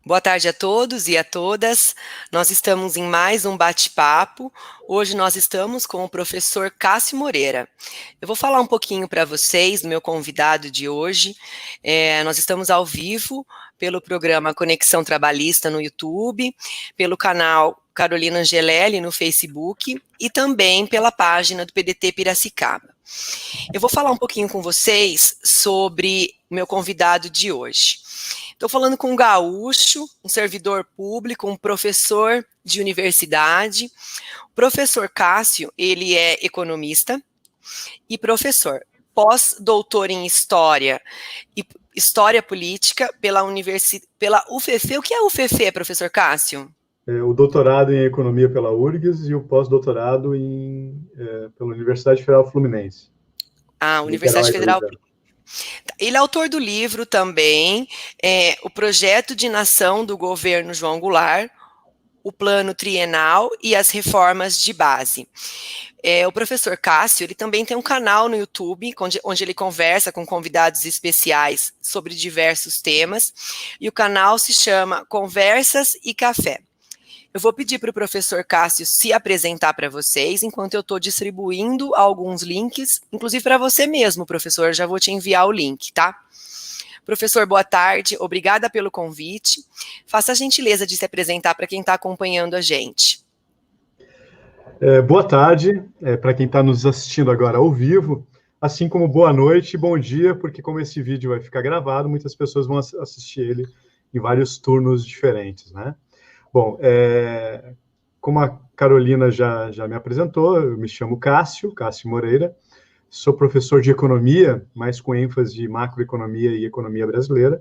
Boa tarde a todos e a todas. Nós estamos em mais um bate-papo. Hoje nós estamos com o professor Cássio Moreira. Eu vou falar um pouquinho para vocês do meu convidado de hoje. Nós estamos ao vivo pelo programa Conexão Trabalhista no YouTube, pelo canal Carolina Angelelli no Facebook e também pela página do PDT Piracicaba. Eu vou falar um pouquinho com vocês sobre o meu convidado de hoje. Estou falando com um gaúcho, um servidor público, um professor de universidade. O professor Cássio, ele é economista e professor, pós-doutor em História e História Política pela UFF. O que é a UFF, professor Cássio? O doutorado em Economia pela URGS e o pós-doutorado pela Universidade Federal Fluminense. Universidade Federal Fluminense. Ele é autor do livro também, O Projeto de Nação do Governo João Goulart, o Plano Trienal e as Reformas de Base. O professor Cássio, ele também tem um canal no YouTube, onde ele conversa com convidados especiais sobre diversos temas, e o canal se chama Conversas e Café. Eu vou pedir para o professor Cássio se apresentar para vocês, enquanto eu estou distribuindo alguns links, inclusive para você mesmo, professor, já vou te enviar o link, tá? Professor, boa tarde, obrigada pelo convite. Faça a gentileza de se apresentar para quem está acompanhando a gente. Boa tarde, para quem está nos assistindo agora ao vivo, assim como boa noite e bom dia, porque como esse vídeo vai ficar gravado, muitas pessoas vão assistir ele em vários turnos diferentes, né? Bom, como a Carolina já me apresentou, eu me chamo Cássio Moreira, sou professor de economia, mas com ênfase em macroeconomia e economia brasileira,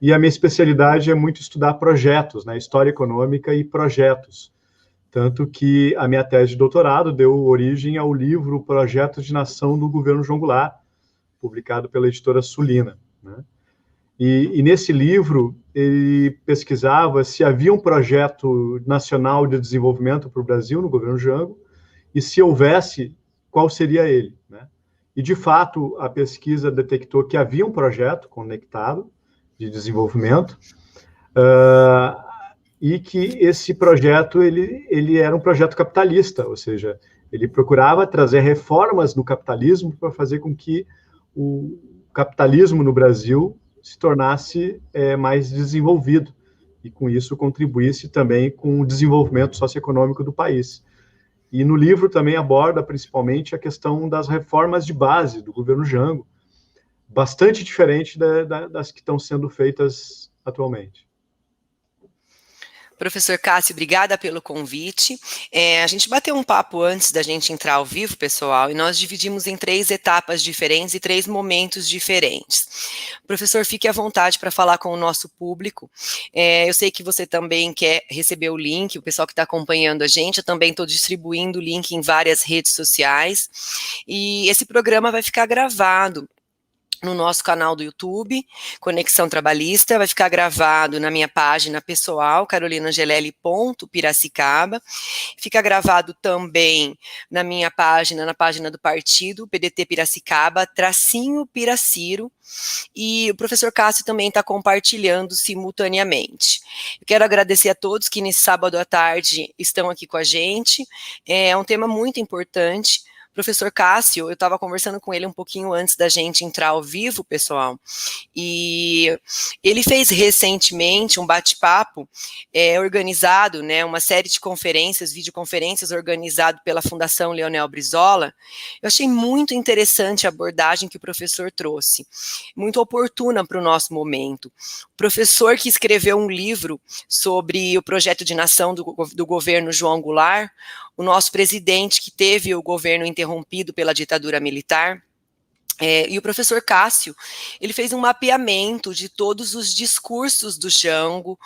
e a minha especialidade é muito estudar projetos, né, história econômica e projetos, tanto que a minha tese de doutorado deu origem ao livro Projeto de Nação do Governo João Goulart, publicado pela editora Sulina, né? E nesse livro, ele pesquisava se havia um projeto nacional de desenvolvimento para o Brasil, no governo Jango, e se houvesse, qual seria ele, né? E, de fato, a pesquisa detectou que havia um projeto conectado de desenvolvimento, e que esse projeto, ele era um projeto capitalista, ou seja, ele procurava trazer reformas no capitalismo para fazer com que o capitalismo no Brasil se tornasse mais desenvolvido e, com isso, contribuísse também com o desenvolvimento socioeconômico do país. E no livro também aborda, principalmente, a questão das reformas de base do governo Jango, bastante diferente das que estão sendo feitas atualmente. Professor Cássio, obrigada pelo convite. A gente bateu um papo antes da gente entrar ao vivo, pessoal, e nós dividimos em 3 etapas diferentes e 3 momentos diferentes. Professor, fique à vontade para falar com o nosso público. Eu sei que você também quer receber o link, o pessoal que está acompanhando a gente, eu também estou distribuindo o link em várias redes sociais, e esse programa vai ficar gravado no nosso canal do YouTube, Conexão Trabalhista, vai ficar gravado na minha página pessoal, carolinaangelelli.piracicaba, fica gravado também na minha página, na página do partido, PDT Piracicaba, _Piraciro, e o professor Cássio também está compartilhando simultaneamente. Eu quero agradecer a todos que nesse sábado à tarde estão aqui com a gente, é um tema muito importante. Professor Cássio, eu estava conversando com ele um pouquinho antes da gente entrar ao vivo, pessoal, e ele fez recentemente um bate-papo organizado, né, uma série de conferências, videoconferências organizado pela Fundação Leonel Brizola. Eu achei muito interessante a abordagem que o professor trouxe, muito oportuna para o nosso momento. O professor que escreveu um livro sobre o projeto de nação do governo João Goulart, o nosso presidente que teve o governo interrompido pela ditadura militar, e o professor Cássio, ele fez um mapeamento de todos os discursos do Jango,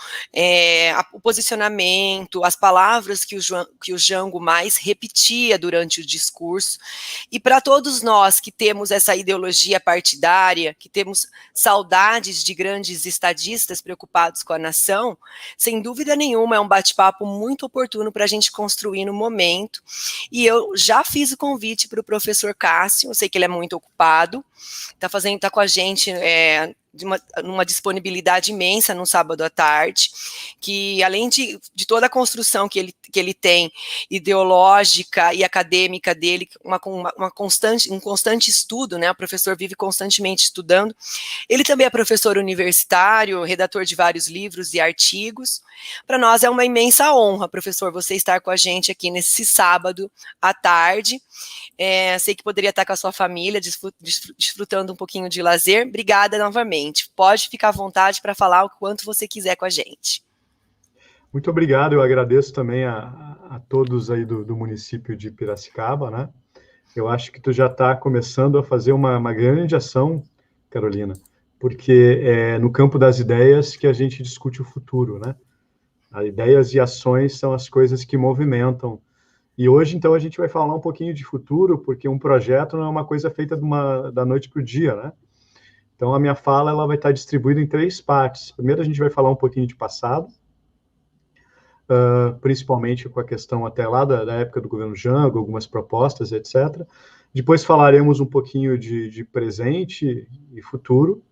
o posicionamento, as palavras que o Jango mais repetia durante o discurso, e para todos nós que temos essa ideologia partidária, que temos saudades de grandes estadistas preocupados com a nação, sem dúvida nenhuma é um bate-papo muito oportuno para a gente construir no momento, e eu já fiz o convite para o professor Cássio, eu sei que ele é muito ocupado, tá com a gente numa disponibilidade imensa num sábado à tarde, que além de toda a construção que ele tem, ideológica e acadêmica dele, um constante estudo, né? O professor vive constantemente estudando. Ele também é professor universitário, redator de vários livros e artigos. Para nós é uma imensa honra, professor, você estar com a gente aqui nesse sábado à tarde. Sei que poderia estar com a sua família, desfrutando um pouquinho de lazer. Obrigada novamente. Pode ficar à vontade para falar o quanto você quiser com a gente. Muito obrigado, eu agradeço também a todos aí do município de Piracicaba, né? Eu acho que tu já está começando a fazer uma grande ação, Carolina, porque é no campo das ideias que a gente discute o futuro, né? As ideias e ações são as coisas que movimentam. E hoje, então, a gente vai falar um pouquinho de futuro, porque um projeto não é uma coisa feita da noite para o dia, né? Então, a minha fala ela vai estar distribuída em 3 partes. Primeiro, a gente vai falar um pouquinho de passado, principalmente com a questão até lá da época do governo Jango, algumas propostas, etc. Depois falaremos um pouquinho de presente e futuro,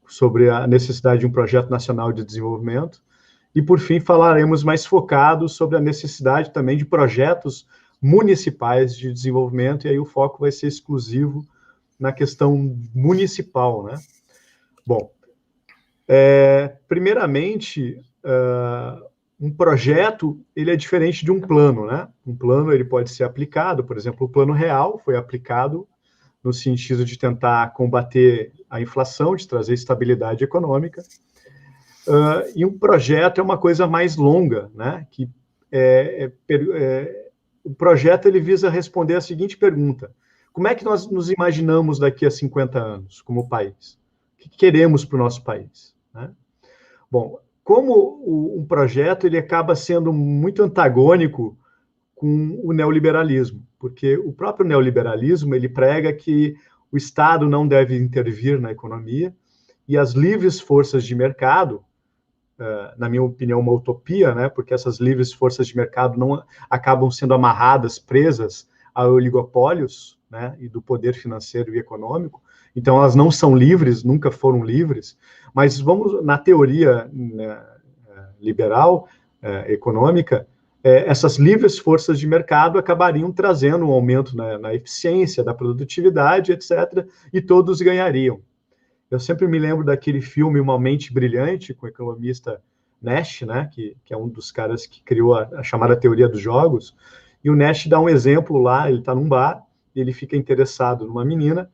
sobre a necessidade de um projeto nacional de desenvolvimento. E, por fim, falaremos mais focado sobre a necessidade também de projetos municipais de desenvolvimento, e aí o foco vai ser exclusivo na questão municipal, né? Bom, primeiramente, um projeto, ele é diferente de um plano, né? Um plano, ele pode ser aplicado, por exemplo, o Plano Real foi aplicado no sentido de tentar combater a inflação, de trazer estabilidade econômica. E um projeto é uma coisa mais longa, né? O projeto ele visa responder a seguinte pergunta: como é que nós nos imaginamos daqui a 50 anos como país? O que queremos para o nosso país, né? Bom, como um projeto ele acaba sendo muito antagônico com o neoliberalismo, porque o próprio neoliberalismo ele prega que o Estado não deve intervir na economia e as livres forças de mercado, na minha opinião, uma utopia, né? Porque essas livres forças de mercado não acabam sendo amarradas, presas a oligopólios, né? E do poder financeiro e econômico. Então, elas não são livres, nunca foram livres. Mas vamos na teoria, né, liberal, econômica, essas livres forças de mercado acabariam trazendo um aumento na eficiência, da produtividade, etc., e todos ganhariam. Eu sempre me lembro daquele filme Uma Mente Brilhante, com o economista Nash, né, que é um dos caras que criou a chamada teoria dos jogos, e o Nash dá um exemplo lá, ele está num bar, ele fica interessado numa menina,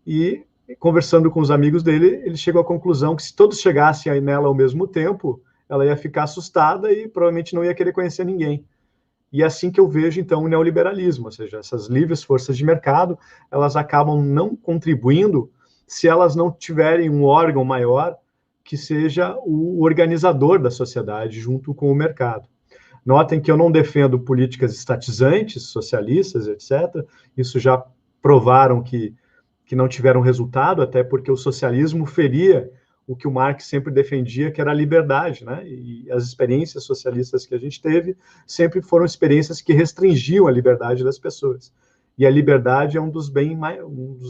e conversando com os amigos dele, ele chegou à conclusão que se todos chegassem aí nela ao mesmo tempo, ela ia ficar assustada e provavelmente não ia querer conhecer ninguém. E é assim que eu vejo, então, o neoliberalismo, ou seja, essas livres forças de mercado, elas acabam não contribuindo se elas não tiverem um órgão maior que seja o organizador da sociedade junto com o mercado. Notem que eu não defendo políticas estatizantes, socialistas, etc. Isso já provaram que não tiveram resultado, até porque o socialismo feria o que o Marx sempre defendia, que era a liberdade, né? E as experiências socialistas que a gente teve sempre foram experiências que restringiam a liberdade das pessoas. E a liberdade é um dos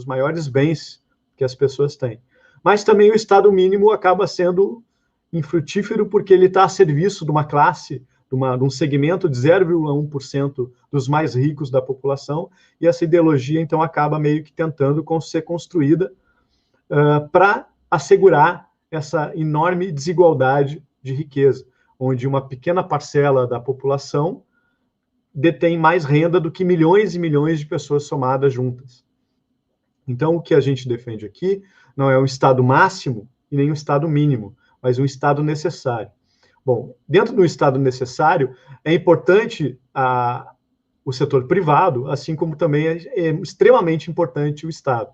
maiores bens que as pessoas têm. Mas também o Estado mínimo acaba sendo infrutífero porque ele está a serviço de uma classe, de um segmento de 0,1% dos mais ricos da população, e essa ideologia, então, acaba meio que tentando ser construída para assegurar essa enorme desigualdade de riqueza, onde uma pequena parcela da população detém mais renda do que milhões e milhões de pessoas somadas juntas. Então, o que a gente defende aqui não é um Estado máximo e nem um Estado mínimo, mas um Estado necessário. Bom, dentro do Estado necessário, é importante o setor privado, assim como também é extremamente importante o Estado.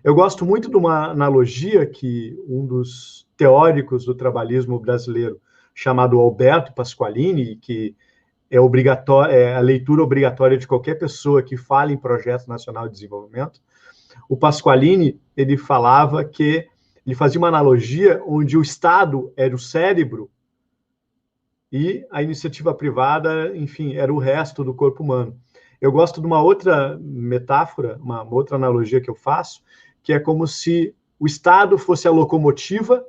Eu gosto muito de uma analogia que um dos teóricos do trabalhismo brasileiro, chamado Alberto Pasqualini, que é a leitura obrigatória de qualquer pessoa que fale em Projeto Nacional de Desenvolvimento. O Pasqualini, ele fazia uma analogia onde o Estado era o cérebro e a iniciativa privada, enfim, era o resto do corpo humano. Eu gosto de uma outra metáfora, uma outra analogia que eu faço, que é como se o Estado fosse a locomotiva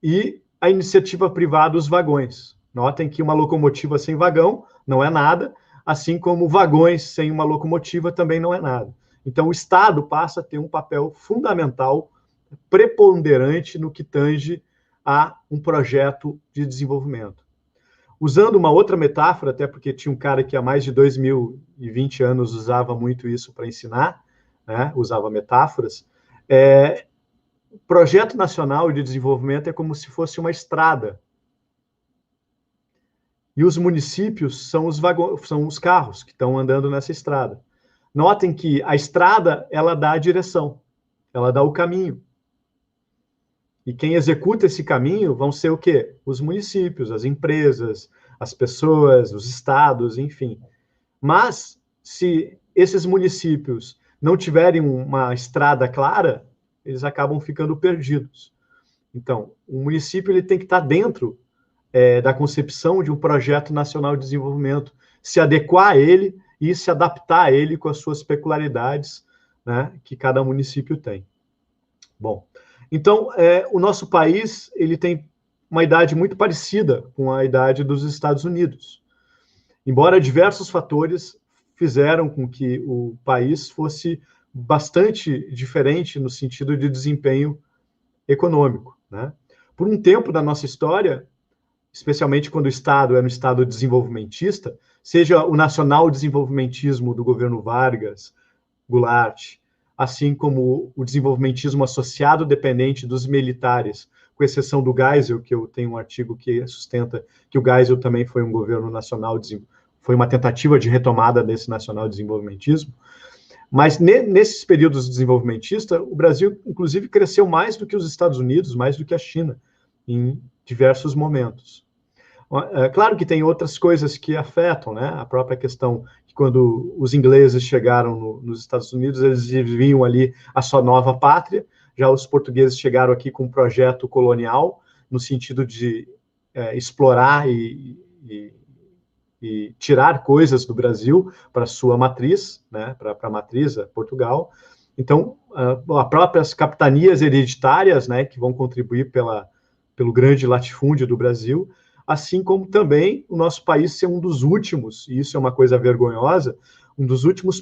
e a iniciativa privada os vagões. Notem que uma locomotiva sem vagão não é nada, assim como vagões sem uma locomotiva também não é nada. Então, o Estado passa a ter um papel fundamental, preponderante no que tange a um projeto de desenvolvimento. Usando uma outra metáfora, até porque tinha um cara que há mais de 2020 anos usava muito isso para ensinar, né? Usava metáforas, o projeto nacional de desenvolvimento é como se fosse uma estrada. E os municípios são os carros que estão andando nessa estrada. Notem que a estrada, ela dá a direção, ela dá o caminho. E quem executa esse caminho vão ser o quê? Os municípios, as empresas, as pessoas, os estados, enfim. Mas, se esses municípios não tiverem uma estrada clara, eles acabam ficando perdidos. Então, o município ele tem que estar dentro da concepção de um projeto nacional de desenvolvimento, se adequar a ele e se adaptar a ele com as suas peculiaridades, né, que cada município tem. Bom, então, o nosso país ele tem uma idade muito parecida com a idade dos Estados Unidos, embora diversos fatores fizeram com que o país fosse bastante diferente no sentido de desempenho econômico, né? Por um tempo da nossa história, especialmente quando o Estado era um Estado desenvolvimentista, seja o nacional desenvolvimentismo do governo Vargas, Goulart, assim como o desenvolvimentismo associado dependente dos militares, com exceção do Geisel, que eu tenho um artigo que sustenta que o Geisel também foi um governo nacional, foi uma tentativa de retomada desse nacional desenvolvimentismo. Mas nesses períodos desenvolvimentistas, o Brasil, inclusive, cresceu mais do que os Estados Unidos, mais do que a China, em diversos momentos. É claro que tem outras coisas que afetam, né? A própria questão que quando os ingleses chegaram nos Estados Unidos, eles viviam ali a sua nova pátria, já os portugueses chegaram aqui com um projeto colonial, no sentido de explorar e tirar coisas do Brasil para sua matriz, né? Para a matriz, Portugal. Então, as próprias capitanias hereditárias, né? Que vão contribuir pelo grande latifúndio do Brasil, assim como também o nosso país ser um dos últimos, e isso é uma coisa vergonhosa, um dos últimos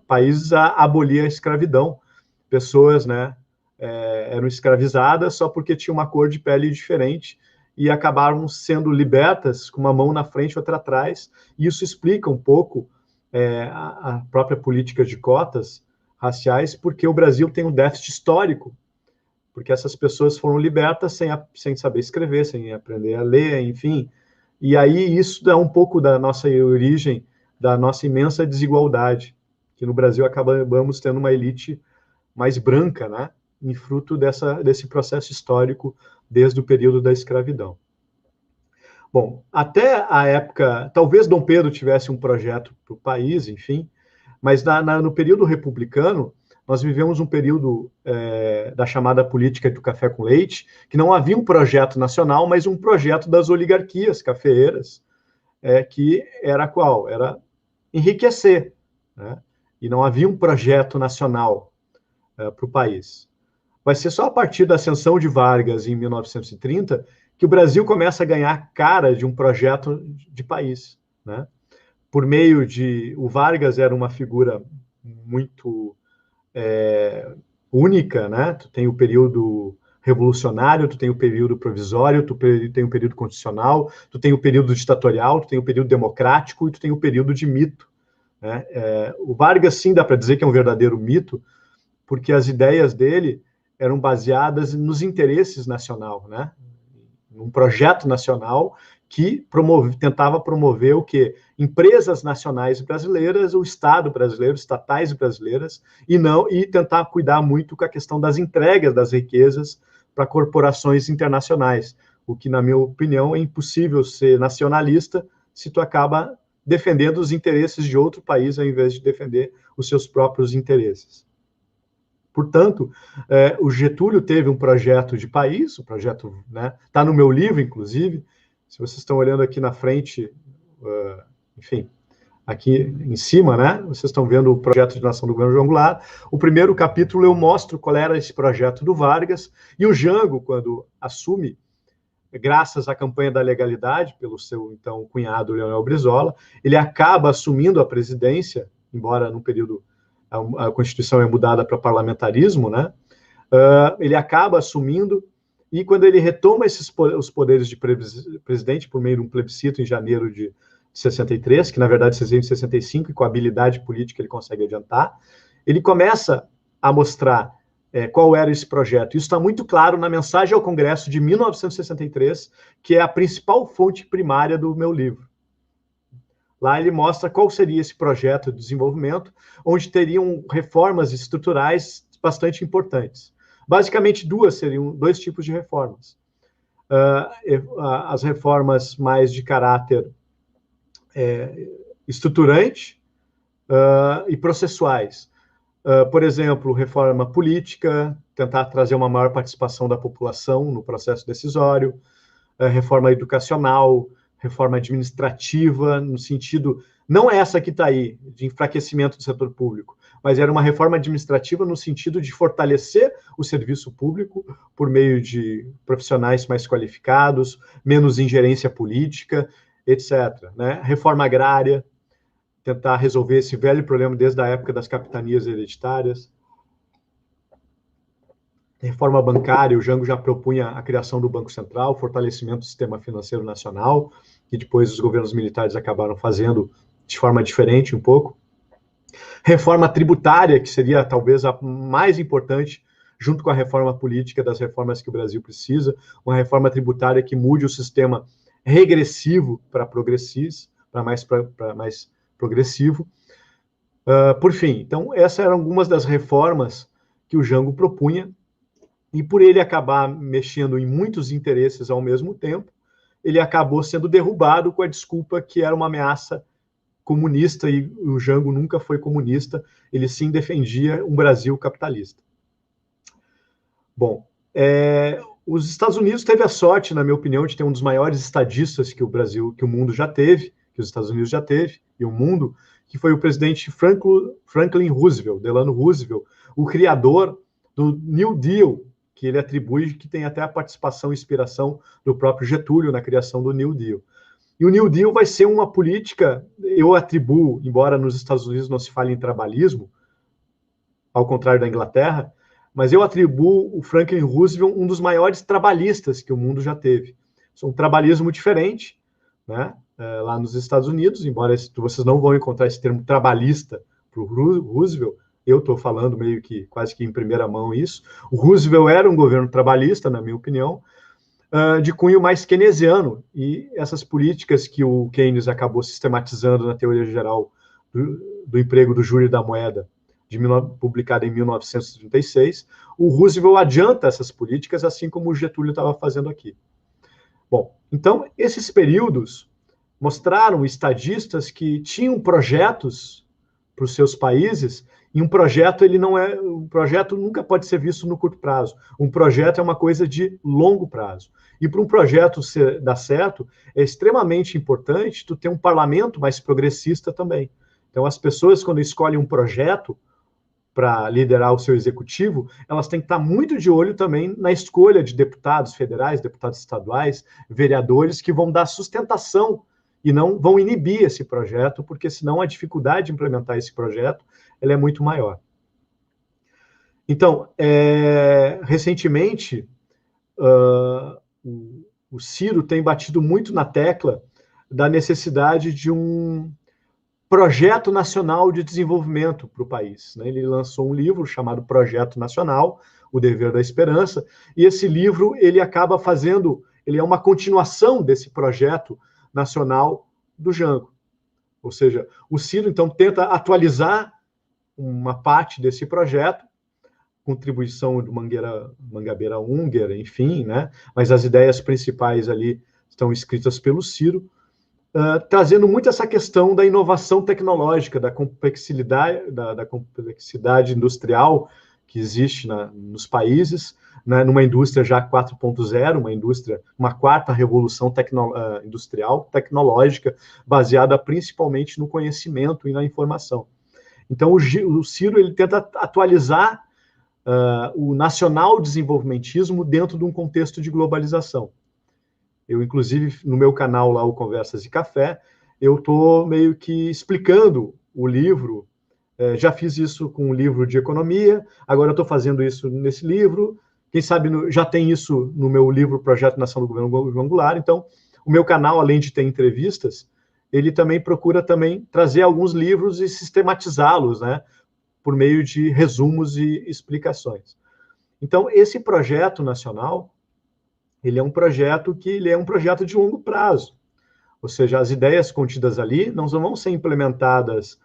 países a abolir a escravidão. Pessoas, né, eram escravizadas só porque tinham uma cor de pele diferente e acabaram sendo libertas com uma mão na frente e outra atrás, e isso explica um pouco a própria política de cotas raciais, porque o Brasil tem um déficit histórico, porque essas pessoas foram libertas sem saber escrever, sem aprender a ler, enfim. E aí isso dá um pouco da nossa origem, da nossa imensa desigualdade, que no Brasil acabamos tendo uma elite mais branca, né, em fruto desse processo histórico desde o período da escravidão. Bom, até a época, talvez Dom Pedro tivesse um projeto para o país, enfim, mas no período republicano, nós vivemos um período da chamada política do café com leite, que não havia um projeto nacional, mas um projeto das oligarquias cafeeiras, que era qual? Era enriquecer, né? E não havia um projeto nacional para o país. Vai ser só a partir da ascensão de Vargas, em 1930, que o Brasil começa a ganhar cara de um projeto de país, né? Por meio de... O Vargas era uma figura muito... única, né? Tu tem o período revolucionário, tu tem o período provisório, tu tem o período constitucional, tu tem o período ditatorial, tu tem o período democrático e tu tem o período de mito, né? O Vargas, sim, dá para dizer que é um verdadeiro mito, porque as ideias dele eram baseadas nos interesses nacional, né? Um projeto nacional que tentava promover o quê? Empresas nacionais brasileiras, o Estado brasileiro, estatais brasileiras, e tentar cuidar muito com a questão das entregas das riquezas para corporações internacionais, o que, na minha opinião, é impossível ser nacionalista se tu acaba defendendo os interesses de outro país ao invés de defender os seus próprios interesses. Portanto, o Getúlio teve um projeto de país, o projeto, né, está no meu livro, inclusive, se vocês estão olhando aqui na frente, enfim, aqui em cima, né? Vocês estão vendo o projeto de nação do governo João Goulart. O primeiro capítulo eu mostro qual era esse projeto do Vargas, e o Jango, quando assume, graças à campanha da legalidade, pelo seu, então, cunhado Leonel Brizola, ele acaba assumindo a presidência, embora no período a Constituição é mudada para parlamentarismo, né? Ele acaba assumindo, e quando ele retoma os poderes de presidente por meio de um plebiscito em janeiro de 63, que na verdade se exige em 65, e com a habilidade política ele consegue adiantar, ele começa a mostrar qual era esse projeto. Isso está muito claro na mensagem ao Congresso de 1963, que é a principal fonte primária do meu livro. Lá ele mostra qual seria esse projeto de desenvolvimento, onde teriam reformas estruturais bastante importantes. Basicamente, seriam dois tipos de reformas. As reformas mais de caráter estruturante e processuais. Por exemplo, reforma política, tentar trazer uma maior participação da população no processo decisório, reforma educacional, reforma administrativa, no sentido, não essa que está aí, de enfraquecimento do setor público, mas era uma reforma administrativa no sentido de fortalecer o serviço público por meio de profissionais mais qualificados, menos ingerência política, etc. Né? Reforma agrária, tentar resolver esse velho problema desde a época das capitanias hereditárias. Reforma bancária, o Jango já propunha a criação do Banco Central, fortalecimento do sistema financeiro nacional, que depois os governos militares acabaram fazendo de forma diferente um pouco. Reforma tributária, que seria talvez a mais importante, junto com a reforma política, das reformas que o Brasil precisa, uma reforma tributária que mude o sistema regressivo para progressista, para mais progressivo. Por fim, então, essas eram algumas das reformas que o Jango propunha, e por ele acabar mexendo em muitos interesses ao mesmo tempo, ele acabou sendo derrubado com a desculpa que era uma ameaça comunista, e o Jango nunca foi comunista, ele sim defendia um Brasil capitalista. Bom, os Estados Unidos teve a sorte, na minha opinião, de ter um dos maiores estadistas que o mundo já teve, que os Estados Unidos já teve, e o mundo, que foi o presidente Franklin Roosevelt, Delano Roosevelt, o criador do New Deal, que ele atribui, que tem até a participação e inspiração do próprio Getúlio na criação do New Deal. E o New Deal vai ser uma política, eu atribuo, embora nos Estados Unidos não se fale em trabalhismo, ao contrário da Inglaterra, mas eu atribuo o Franklin Roosevelt um dos maiores trabalhistas que o mundo já teve. É um trabalhismo diferente, né? Lá nos Estados Unidos, embora vocês não vão encontrar esse termo trabalhista para o Roosevelt, eu estou falando meio que quase que em primeira mão isso. O Roosevelt era um governo trabalhista, na minha opinião, de cunho mais keynesiano, e essas políticas que o Keynes acabou sistematizando na teoria geral do emprego, do juro e da moeda, publicada em 1936, o Roosevelt adianta essas políticas, assim como o Getúlio estava fazendo aqui. Bom, então, esses períodos mostraram estadistas que tinham projetos para os seus países, e um projeto nunca pode ser visto no curto prazo. Um projeto é uma coisa de longo prazo. E para um projeto dar certo, é extremamente importante tu ter um parlamento mais progressista também. Então, as pessoas, quando escolhem um projeto para liderar o seu executivo, elas têm que estar muito de olho também na escolha de deputados federais, deputados estaduais, vereadores, que vão dar sustentação e não vão inibir esse projeto, porque senão a dificuldade de implementar esse projeto ela é muito maior. Então, recentemente, o Ciro tem batido muito na tecla da necessidade de um projeto nacional de desenvolvimento para o país. Né? Ele lançou um livro chamado Projeto Nacional, O Dever da Esperança, e esse livro ele acaba ele é uma continuação desse projeto nacional do Jango. Ou seja, o Ciro, então, tenta atualizar uma parte desse projeto, contribuição do Mangabeira Unger, enfim, né? Mas as ideias principais ali estão escritas pelo Ciro, trazendo muito essa questão da inovação tecnológica, da complexidade industrial que existe nos países, né, numa indústria já 4.0, uma quarta revolução industrial, tecnológica, baseada principalmente no conhecimento e na informação. Então, o Ciro ele tenta atualizar o nacional desenvolvimentismo dentro de um contexto de globalização. Eu, inclusive, no meu canal lá, o Conversas de Café, eu estou meio que explicando o livro. Já fiz isso com um livro de economia, agora eu estou fazendo isso nesse livro. Quem sabe já tem isso no meu livro Projeto Nação do Governo João Goulart. Então, o meu canal, além de ter entrevistas, ele também procura trazer alguns livros e sistematizá-los, né, por meio de resumos e explicações. Então, esse projeto nacional, ele é um projeto de longo prazo. Ou seja, as ideias contidas ali não vão ser implementadas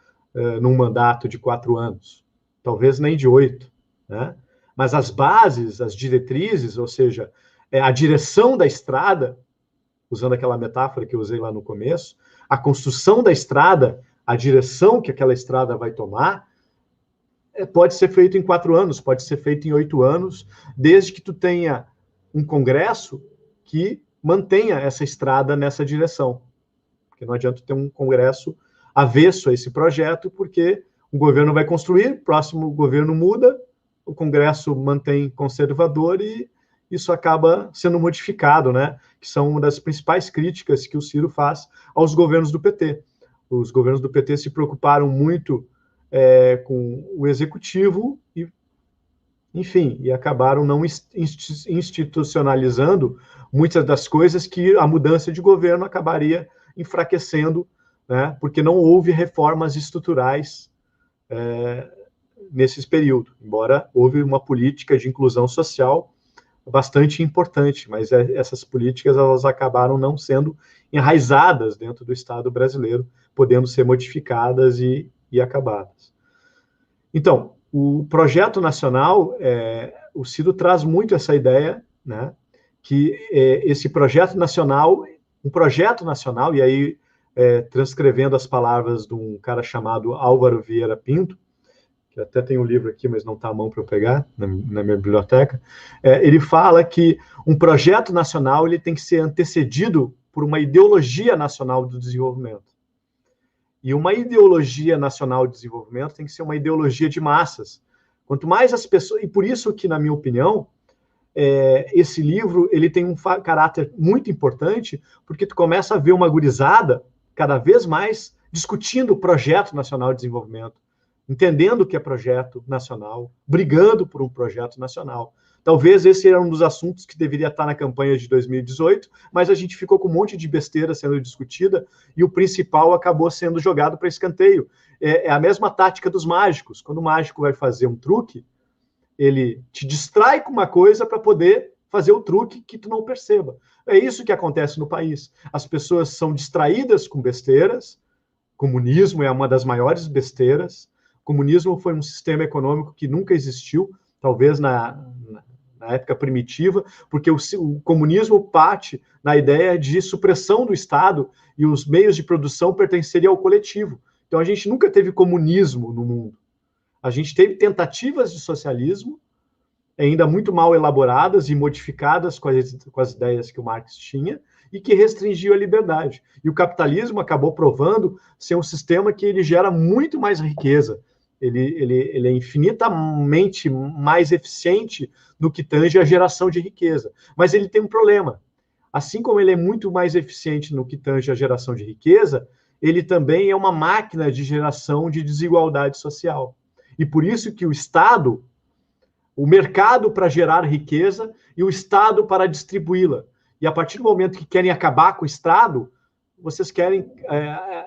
num mandato de 4 anos, talvez nem de 8, né? Mas as bases, as diretrizes, ou seja, a direção da estrada, usando aquela metáfora que eu usei lá no começo, a construção da estrada, a direção que aquela estrada vai tomar, pode ser feito em 4 anos, pode ser feito em 8 anos, desde que tu tenha um Congresso que mantenha essa estrada nessa direção. Porque não adianta ter um Congresso avesso a esse projeto, porque o governo vai construir, o próximo governo muda, o Congresso mantém conservador e isso acaba sendo modificado, né? Que são uma das principais críticas que o Ciro faz aos governos do PT. Os governos do PT se preocuparam muito com o executivo e, enfim, e acabaram não institucionalizando muitas das coisas que a mudança de governo acabaria enfraquecendo, né? Porque não houve reformas estruturais nesse período, embora houve uma política de inclusão social bastante importante, mas essas políticas elas acabaram não sendo enraizadas dentro do Estado brasileiro, podendo ser modificadas e acabadas. Então, o projeto nacional, o Ciro traz muito essa ideia, né, que esse projeto nacional, e aí transcrevendo as palavras de um cara chamado Álvaro Vieira Pinto, que até tem um livro aqui, mas não está à mão para eu pegar, na minha biblioteca, ele fala que um projeto nacional ele tem que ser antecedido por uma ideologia nacional do desenvolvimento. E uma ideologia nacional de desenvolvimento tem que ser uma ideologia de massas. Quanto mais as pessoas... E por isso que, na minha opinião, esse livro ele tem um caráter muito importante, porque tu começa a ver uma gurizada cada vez mais discutindo o projeto nacional de desenvolvimento, entendendo o que é projeto nacional, brigando por um projeto nacional. Talvez esse era um dos assuntos que deveria estar na campanha de 2018, mas a gente ficou com um monte de besteira sendo discutida e o principal acabou sendo jogado para escanteio. É a mesma tática dos mágicos. Quando o mágico vai fazer um truque, ele te distrai com uma coisa para poder fazer o truque que tu não perceba. É isso que acontece no país. As pessoas são distraídas com besteiras. Comunismo é uma das maiores besteiras. O comunismo foi um sistema econômico que nunca existiu, talvez na época primitiva, porque o comunismo parte na ideia de supressão do Estado e os meios de produção pertenceriam ao coletivo. Então, a gente nunca teve comunismo no mundo. A gente teve tentativas de socialismo, ainda muito mal elaboradas e modificadas com as ideias que o Marx tinha, e que restringiu a liberdade. E o capitalismo acabou provando ser um sistema que ele gera muito mais riqueza. Ele é infinitamente mais eficiente no que tange a geração de riqueza. Mas ele tem um problema. Assim como ele é muito mais eficiente no que tange a geração de riqueza, ele também é uma máquina de geração de desigualdade social. E por isso que o Estado, o mercado para gerar riqueza e o Estado para distribuí-la. E a partir do momento que querem acabar com o Estado, vocês querem,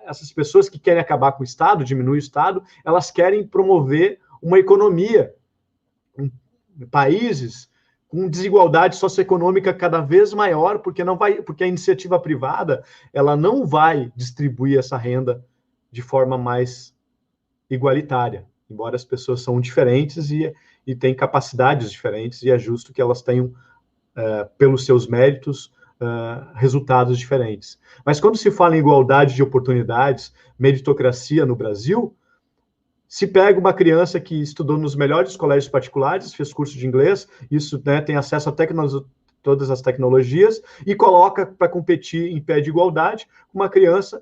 essas pessoas que querem acabar com o Estado, diminuir o Estado, elas querem promover uma economia em países com desigualdade socioeconômica cada vez maior, porque a iniciativa privada ela não vai distribuir essa renda de forma mais igualitária, embora as pessoas são diferentes e têm capacidades diferentes, e é justo que elas tenham, pelos seus méritos, resultados diferentes. Mas quando se fala em igualdade de oportunidades, meritocracia no Brasil, Se pega uma criança que estudou nos melhores colégios particulares, fez curso de inglês, isso, né, tem acesso a todas as tecnologias, e coloca para competir em pé de igualdade com uma criança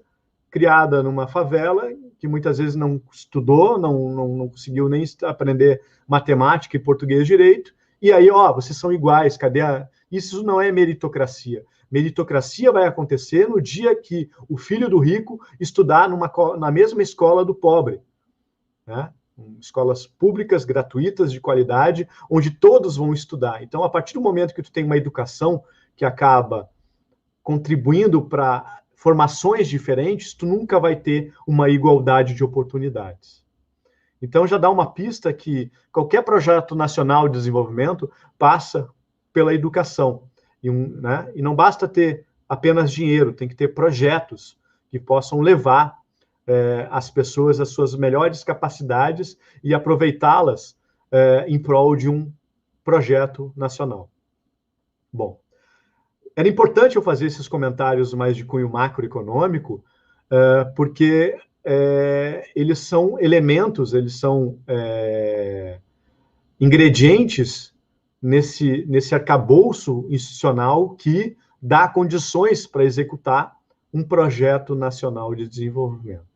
criada numa favela, que muitas vezes não estudou, não conseguiu nem aprender matemática e português direito, e aí, vocês são iguais, cadê a... Isso não é meritocracia. Meritocracia vai acontecer no dia que o filho do rico estudar na mesma escola do pobre, né? Escolas públicas, gratuitas, de qualidade, onde todos vão estudar. Então, a partir do momento que tu tem uma educação que acaba contribuindo para formações diferentes, tu nunca vai ter uma igualdade de oportunidades. Então, já dá uma pista que qualquer projeto nacional de desenvolvimento passa pela educação. E não basta ter apenas dinheiro, tem que ter projetos que possam levar as pessoas às suas melhores capacidades e aproveitá-las em prol de um projeto nacional. Bom, era importante eu fazer esses comentários mais de cunho macroeconômico, porque eles são elementos, eles são ingredientes nesse arcabouço institucional que dá condições para executar um projeto nacional de desenvolvimento.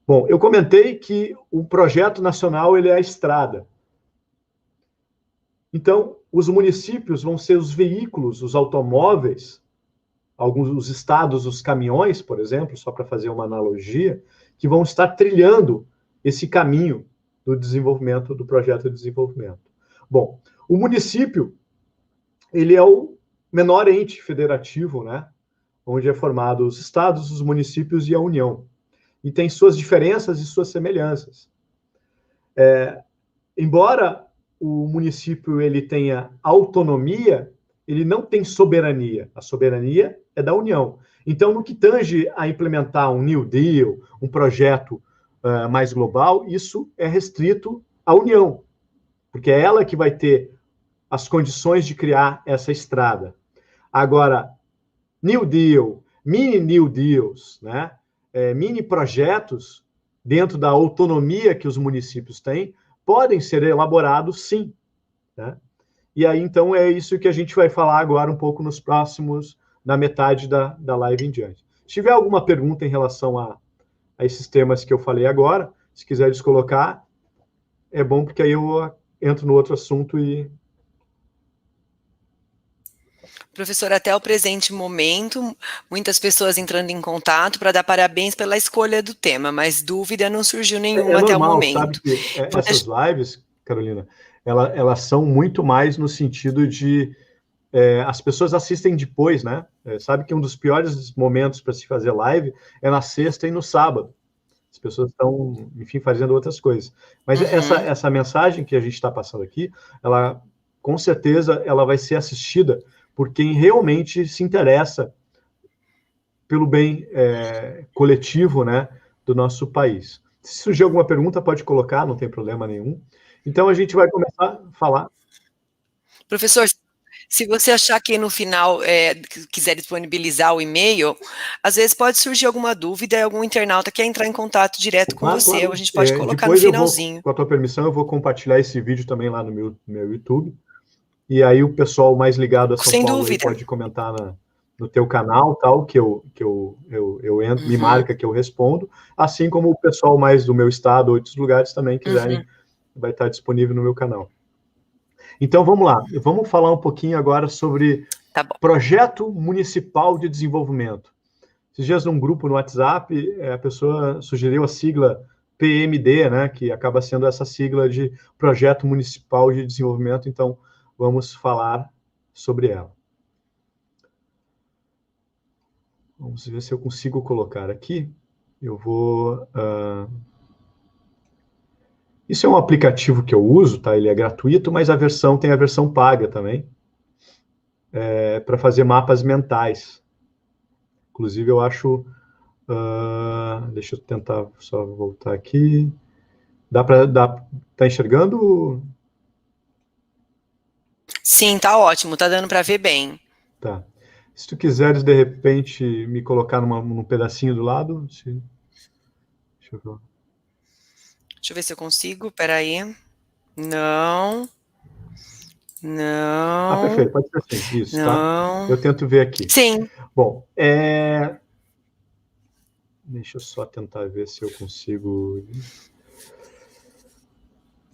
Bom, eu comentei que o projeto nacional ele é a estrada. Então, os municípios vão ser os veículos, os automóveis, os estados, os caminhões, por exemplo, só para fazer uma analogia, que vão estar trilhando esse caminho do desenvolvimento, do projeto de desenvolvimento. Bom, o município, ele é o menor ente federativo, né? Onde é formado os estados, os municípios e a União. E tem suas diferenças e suas semelhanças. Embora o município ele tenha autonomia, ele não tem soberania. A soberania é da União. Então, no que tange a implementar um New Deal, um projeto mais global, isso é restrito à União, porque é ela que vai ter as condições de criar essa estrada. Agora, New Deal, mini New Deals, né? Mini projetos dentro da autonomia que os municípios têm, podem ser elaborados, sim. Né? E aí, então, é isso que a gente vai falar agora um pouco na metade da live em diante. Se tiver alguma pergunta em relação a esses temas que eu falei agora, se quiseres colocar, é bom, porque aí eu entro no outro assunto e... Professor, até o presente momento, muitas pessoas entrando em contato para dar parabéns pela escolha do tema, mas dúvida não surgiu nenhuma até o normal, momento. Sabe que essas lives, Carolina, elas são muito mais no sentido de... as pessoas assistem depois, né? Sabe que um dos piores momentos para se fazer live é na sexta e no sábado. As pessoas estão, enfim, fazendo outras coisas. Mas essa mensagem que a gente está passando aqui, ela, com certeza, ela vai ser assistida por quem realmente se interessa pelo bem coletivo, né, do nosso país. Se surgir alguma pergunta, pode colocar, não tem problema nenhum. Então, a gente vai começar a falar. Professor, se você achar que no final quiser disponibilizar o e-mail, às vezes pode surgir alguma dúvida e algum internauta quer entrar em contato direto com você, claro. Ou a gente pode colocar no finalzinho. Com a tua permissão, eu vou compartilhar esse vídeo também lá no meu YouTube, e aí o pessoal mais ligado a São Paulo aí pode comentar no teu canal, tal, que eu entro, me marca que eu respondo, assim como o pessoal mais do meu estado ou outros lugares também quiserem, vai estar disponível no meu canal. Então, vamos lá. Vamos falar um pouquinho agora sobre projeto municipal de desenvolvimento. Esses dias, num grupo no WhatsApp, a pessoa sugeriu a sigla PMD, né, que acaba sendo essa sigla de Projeto Municipal de Desenvolvimento. Então, vamos falar sobre ela. Vamos ver se eu consigo colocar aqui. Eu vou... Isso é um aplicativo que eu uso, tá? Ele é gratuito, mas tem a versão paga também, para fazer mapas mentais. Inclusive, eu acho... deixa eu tentar só voltar aqui. Tá enxergando? Sim, tá ótimo, tá dando para ver bem. Tá. Se tu quiseres, de repente, me colocar num pedacinho do lado... Deixa eu ver. Deixa eu ver se eu consigo, peraí. Não. Ah, Não. perfeito, pode ser assim, isso, tá? Não. Eu tento ver aqui. Sim. Bom, deixa eu só tentar ver se eu consigo...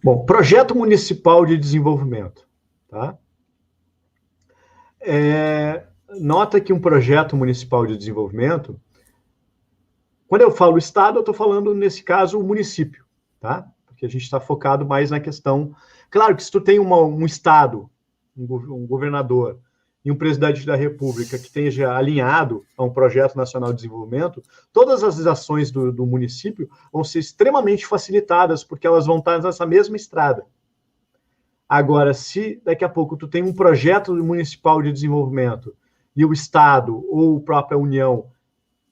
Bom, projeto municipal de desenvolvimento, tá? Nota que um projeto municipal de desenvolvimento, quando eu falo Estado, eu estou falando, nesse caso, o município, tá? Porque a gente está focado mais na questão... Claro que se tu tem um Estado, um governador e um presidente da República que esteja alinhado a um projeto nacional de desenvolvimento, todas as ações do município vão ser extremamente facilitadas, porque elas vão estar nessa mesma estrada. Agora, se daqui a pouco tu tem um projeto municipal de desenvolvimento e o Estado ou a própria União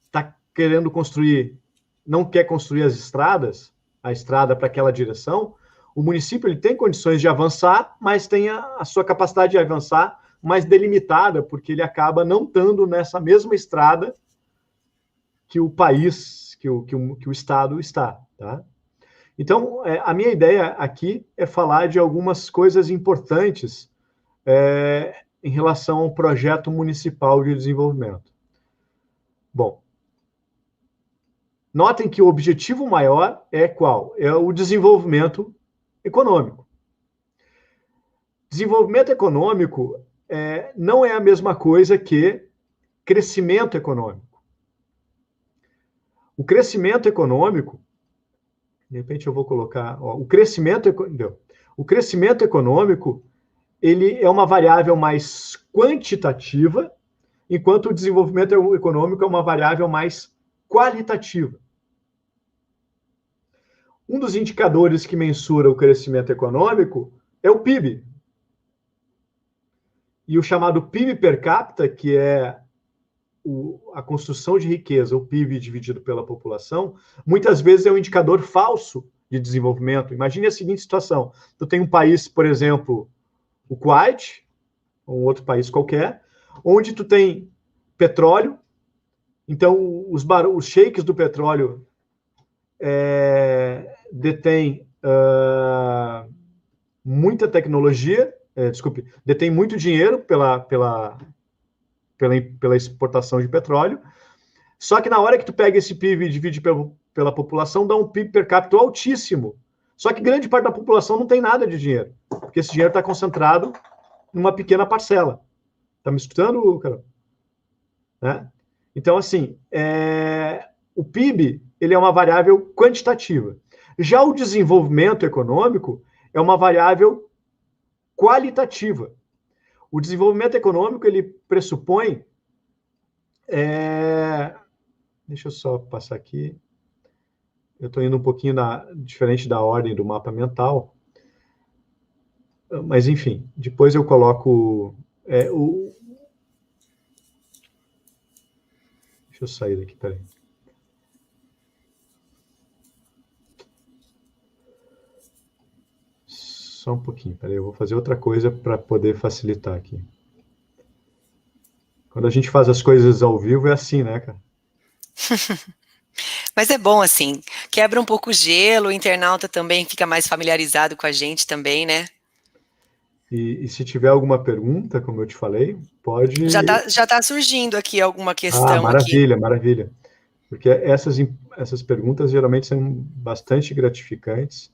está querendo construir, não quer construir as estradas, a estrada para aquela direção, o município ele tem condições de avançar, mas tem a sua capacidade de avançar mais delimitada, porque ele acaba não estando nessa mesma estrada que o país, que o Estado está, tá? Então, a minha ideia aqui é falar de algumas coisas importantes em relação ao projeto municipal de desenvolvimento. Bom, notem que o objetivo maior é qual? É o desenvolvimento econômico. Desenvolvimento econômico não é a mesma coisa que crescimento econômico. O crescimento econômico, de repente eu vou colocar, o crescimento econômico, ele é uma variável mais quantitativa, enquanto o desenvolvimento econômico é uma variável mais qualitativa. Um dos indicadores que mensura o crescimento econômico é o PIB. E o chamado PIB per capita, que é a construção de riqueza, o PIB dividido pela população, muitas vezes é um indicador falso de desenvolvimento. Imagine a seguinte situação. Tu tem um país, por exemplo, o Kuwait, ou um outro país qualquer, onde tu tem petróleo, então os sheiks do petróleo detêm muita tecnologia, detêm muito dinheiro pela exportação de petróleo, só que na hora que tu pega esse PIB e divide pela população, dá um PIB per capita altíssimo. Só que grande parte da população não tem nada de dinheiro, porque esse dinheiro está concentrado numa pequena parcela. Está me escutando, Carol? Né? Então, assim, o PIB ele é uma variável quantitativa. Já o desenvolvimento econômico é uma variável qualitativa. O desenvolvimento econômico ele pressupõe... deixa eu só passar aqui. Eu estou indo um pouquinho diferente da ordem do mapa mental. Mas, enfim, depois eu coloco... Deixa eu sair daqui, peraí. Só um pouquinho, peraí, eu vou fazer outra coisa para poder facilitar aqui. Quando a gente faz as coisas ao vivo é assim, né, cara? Mas é bom assim, quebra um pouco o gelo, o internauta também fica mais familiarizado com a gente também, né? E se tiver alguma pergunta, como eu te falei, pode... Já tá surgindo aqui alguma questão maravilha, aqui. maravilha. Porque essas perguntas geralmente são bastante gratificantes.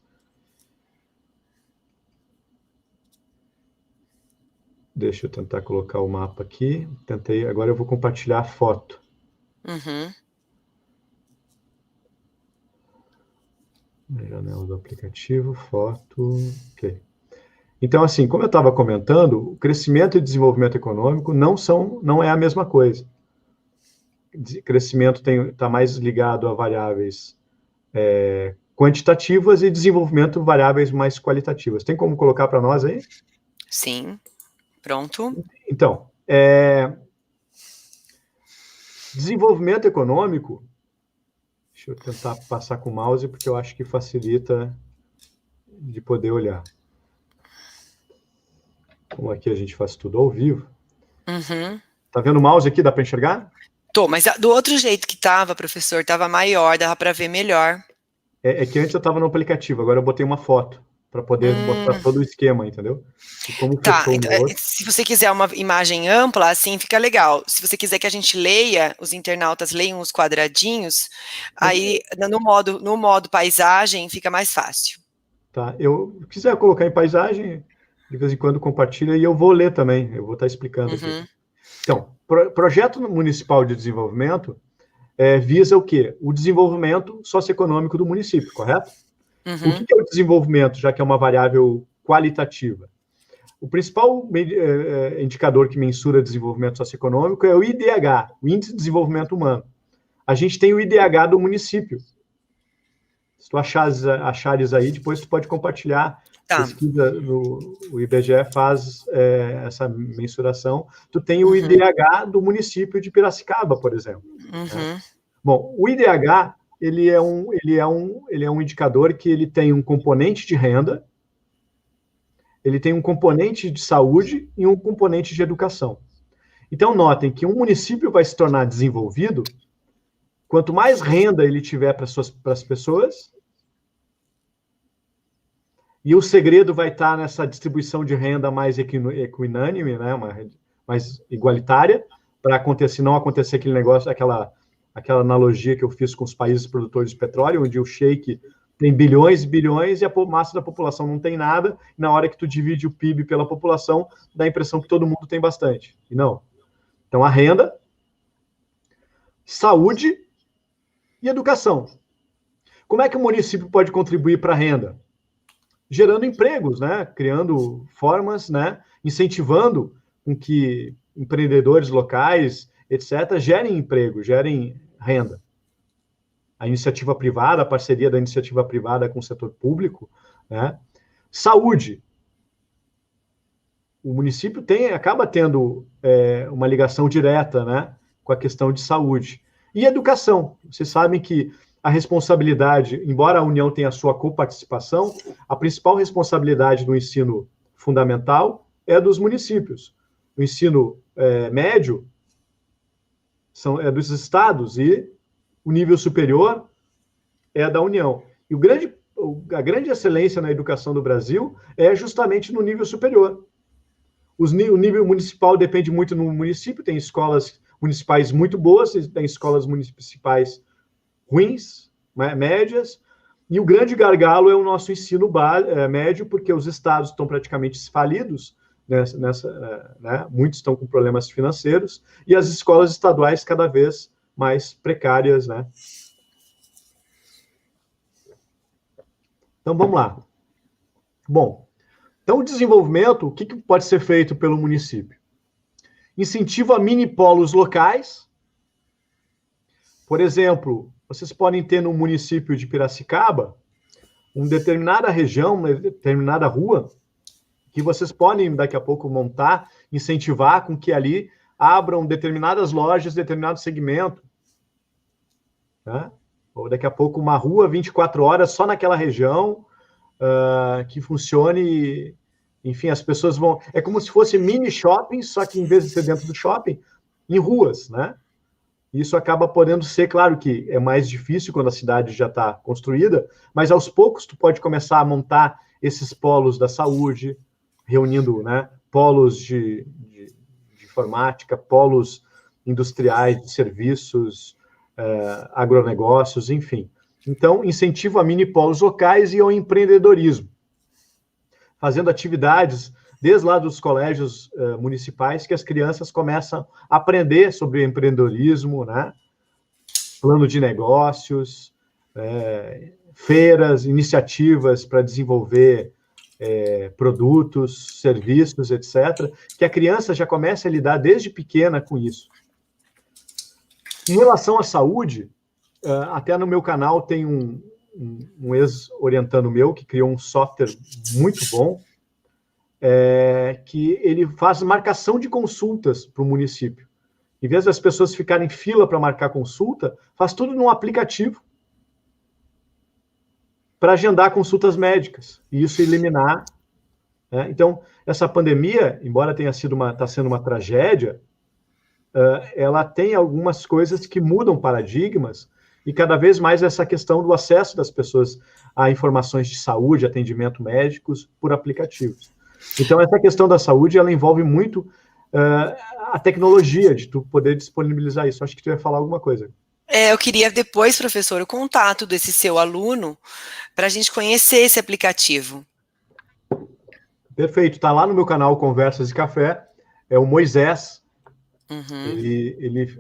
Deixa eu tentar colocar o mapa aqui. Tentei, agora eu vou compartilhar a foto. Uhum. Janela do aplicativo, foto, ok. Então, assim, como eu estava comentando, o crescimento e desenvolvimento econômico não é a mesma coisa. Crescimento está mais ligado a variáveis quantitativas e desenvolvimento variáveis mais qualitativas. Tem como colocar para nós aí? Sim, pronto. Então, desenvolvimento econômico, deixa eu tentar passar com o mouse, porque eu acho que facilita de poder olhar. Como aqui a gente faz tudo ao vivo. Uhum. Tá vendo o mouse aqui? Dá para enxergar? Tô, mas do outro jeito que tava, professor, tava maior, dava para ver melhor. É que antes eu estava no aplicativo, agora eu botei uma foto para poder mostrar todo o esquema, entendeu? E como Tá, fechou então, um outro. se você quiser uma imagem ampla, assim fica legal. Se você quiser que a gente leia, os internautas leiam os quadradinhos, aí no modo paisagem fica mais fácil. Tá, eu quiser colocar em paisagem, de vez em quando compartilha e eu vou ler também, eu vou estar explicando aqui. Uhum, Então, projeto municipal de desenvolvimento visa o quê? O desenvolvimento socioeconômico do município, correto? O que uhum, é o desenvolvimento, já que é uma variável qualitativa? O principal indicador que mensura desenvolvimento socioeconômico é o IDH, o Índice de Desenvolvimento Humano. A gente tem o IDH do município. Se tu achares aí, depois tu pode compartilhar. tá, Pesquisa o IBGE faz essa mensuração. Tu tem o uhum, IDH do município de Piracicaba, por exemplo. Né? uhum, Bom, o IDH ele é um indicador que ele tem um componente de renda, ele tem um componente de saúde e um componente de educação. Então, notem que um município vai se tornar desenvolvido quanto mais renda ele tiver para as pessoas, e o segredo vai estar nessa distribuição de renda mais equinânime, né, mais igualitária, para não acontecer aquele negócio, aquela analogia que eu fiz com os países produtores de petróleo, onde o sheik tem bilhões e bilhões e a massa da população não tem nada, e na hora que tu divide o PIB pela população, dá a impressão que todo mundo tem bastante. E não. Então, a renda, saúde e educação. Como é que o município pode contribuir para a renda? Gerando empregos, né? Criando formas, né? Incentivando com que empreendedores locais, etc., gerem emprego, gerem renda. A iniciativa privada, a parceria da iniciativa privada com o setor público, né? Saúde. O município acaba tendo uma ligação direta, né, com a questão de saúde. E educação. Vocês sabem que a responsabilidade, embora a União tenha a sua coparticipação, a principal responsabilidade do ensino fundamental é dos municípios. O ensino médio é dos estados e o nível superior é da União. E a grande excelência na educação do Brasil é justamente no nível superior. O nível municipal depende muito no município, tem escolas municipais muito boas, tem escolas municipais ruins, médias, e o grande gargalo é o nosso ensino médio, porque os estados estão praticamente falidos, né, muitos estão com problemas financeiros, e as escolas estaduais cada vez mais precárias, né? Então, vamos lá. Bom, então o desenvolvimento, o que pode ser feito pelo município? Incentivo a mini polos locais. Por exemplo, vocês podem ter no município de Piracicaba uma determinada região, uma determinada rua, que vocês podem daqui a pouco montar, incentivar com que ali abram determinadas lojas, determinado segmento. Né? Ou daqui a pouco uma rua 24 horas só naquela região, que funcione. Enfim, as pessoas vão... É como se fosse mini shopping, só que em vez de ser dentro do shopping, em ruas, né? Isso acaba podendo ser, claro que é mais difícil quando a cidade já está construída, mas aos poucos tu pode começar a montar esses polos da saúde, reunindo, né, polos de informática, polos industriais, de serviços, agronegócios, enfim. Então, incentivo a mini polos locais e ao empreendedorismo, fazendo atividades desde lá dos colégios municipais, que as crianças começam a aprender sobre empreendedorismo, né? Plano de negócios, feiras, iniciativas para desenvolver produtos, serviços, etc., que a criança já comece a lidar desde pequena com isso. Em relação à saúde, até no meu canal tem um ex-orientando meu que criou um software muito bom, que ele faz marcação de consultas para o município. Em vez das pessoas ficarem em fila para marcar consulta, faz tudo num aplicativo para agendar consultas médicas e isso eliminar. Né? Então, essa pandemia, embora tenha sido está sendo uma tragédia, ela tem algumas coisas que mudam paradigmas e cada vez mais essa questão do acesso das pessoas a informações de saúde, atendimento médicos por aplicativos. Então, essa questão da saúde, ela envolve muito a tecnologia, de tu poder disponibilizar isso. Acho que tu ia falar alguma coisa. Eu queria depois, professor, o contato desse seu aluno para a gente conhecer esse aplicativo. Perfeito, está lá no meu canal Conversas de Café, é o Moisés.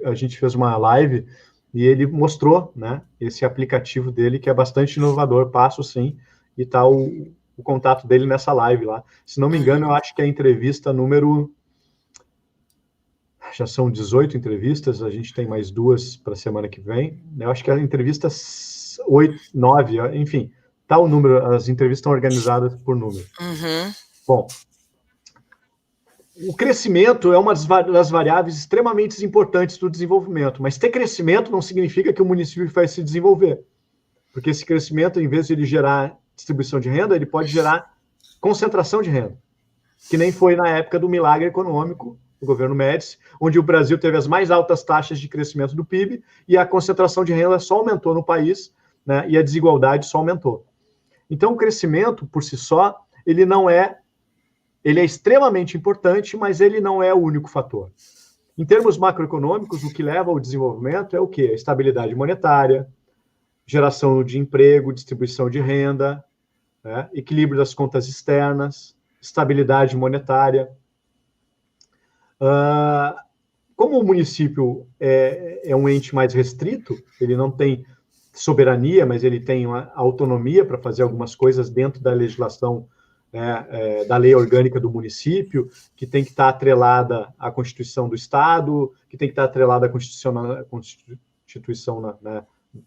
A gente fez uma live e ele mostrou, né, esse aplicativo dele, que é bastante inovador, passo sim, e está o contato dele nessa live lá. Se não me engano, eu acho que é a entrevista número... Já são 18 entrevistas, a gente tem mais 2 para a semana que vem. Eu acho que a entrevista 8, 9, enfim, tá o número, as entrevistas estão organizadas por número. Bom, o crescimento é uma das variáveis extremamente importantes do desenvolvimento, mas ter crescimento não significa que o município vai se desenvolver, porque esse crescimento, em vez de ele gerar distribuição de renda, ele pode gerar concentração de renda, que nem foi na época do milagre econômico, do governo Médici, onde o Brasil teve as mais altas taxas de crescimento do PIB e a concentração de renda só aumentou no país, né, e a desigualdade só aumentou. Então, o crescimento, por si só, ele é extremamente importante, mas ele não é o único fator. Em termos macroeconômicos, o que leva ao desenvolvimento é o quê? A estabilidade monetária, geração de emprego, distribuição de renda, né, equilíbrio das contas externas, estabilidade monetária. Como o município é um ente mais restrito, ele não tem soberania, mas ele tem uma autonomia para fazer algumas coisas dentro da legislação, da lei orgânica do município, que tem que estar atrelada à Constituição do Estado, que tem que estar atrelada à Constituição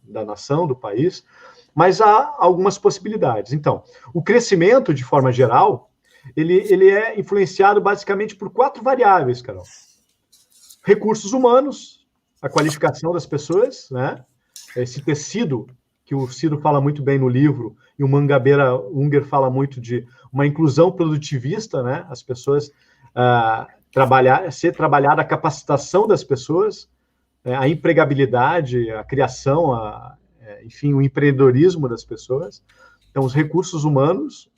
da nação, do país, mas há algumas possibilidades. Então, o crescimento, de forma geral, ele é influenciado basicamente por 4 variáveis, Carol. Recursos humanos, a qualificação das pessoas, né? Esse tecido, que o Ciro fala muito bem no livro, e o Mangabeira Unger fala muito de uma inclusão produtivista, né? As pessoas ser trabalhada a capacitação das pessoas, a empregabilidade, a criação, enfim, o empreendedorismo das pessoas. Então, os recursos humanos,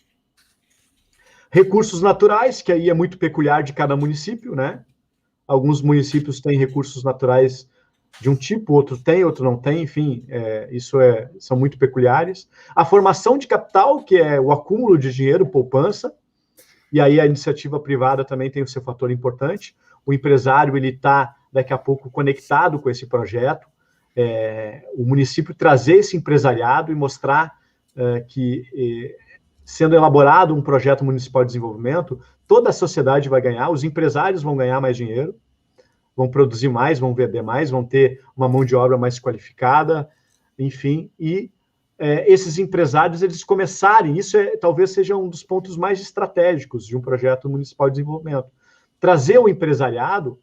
recursos naturais, que aí é muito peculiar de cada município, né? Alguns municípios têm recursos naturais de um tipo, outro tem, outro não tem, enfim, são muito peculiares. A formação de capital, que é o acúmulo de dinheiro, poupança, e aí a iniciativa privada também tem o seu fator importante. O empresário, ele está, daqui a pouco, conectado com esse projeto. O município trazer esse empresariado e mostrar que... sendo elaborado um projeto municipal de desenvolvimento, toda a sociedade vai ganhar, os empresários vão ganhar mais dinheiro, vão produzir mais, vão vender mais, vão ter uma mão de obra mais qualificada, enfim, e esses empresários, eles começarem, isso talvez seja um dos pontos mais estratégicos de um projeto municipal de desenvolvimento, trazer o empresariado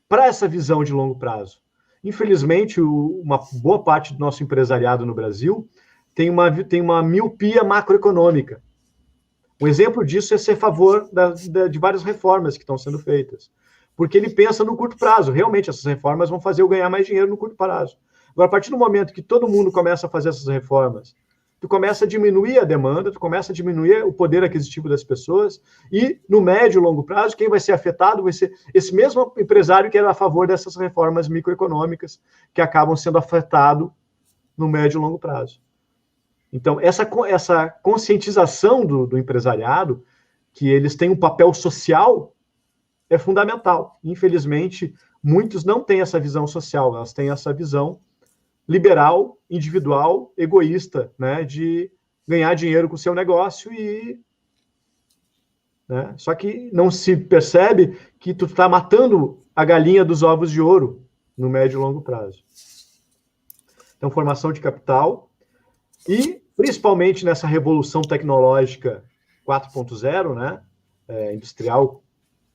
para essa visão de longo prazo. Infelizmente, uma boa parte do nosso empresariado no Brasil tem uma miopia macroeconômica. Um exemplo disso é ser a favor de várias reformas que estão sendo feitas. Porque ele pensa no curto prazo. Realmente, essas reformas vão fazer eu ganhar mais dinheiro no curto prazo. Agora, a partir do momento que todo mundo começa a fazer essas reformas, tu começa a diminuir a demanda, tu começa a diminuir o poder aquisitivo das pessoas, e no médio e longo prazo, quem vai ser afetado vai ser esse mesmo empresário que era a favor dessas reformas microeconômicas, que acabam sendo afetado no médio e longo prazo. Então, essa conscientização do empresariado, que eles têm um papel social, é fundamental. Infelizmente, muitos não têm essa visão social, elas têm essa visão liberal, individual, egoísta, né, de ganhar dinheiro com o seu negócio né, só que não se percebe que tu está matando a galinha dos ovos de ouro no médio e longo prazo. Então, formação de capital e, principalmente nessa revolução tecnológica 4.0, né, industrial,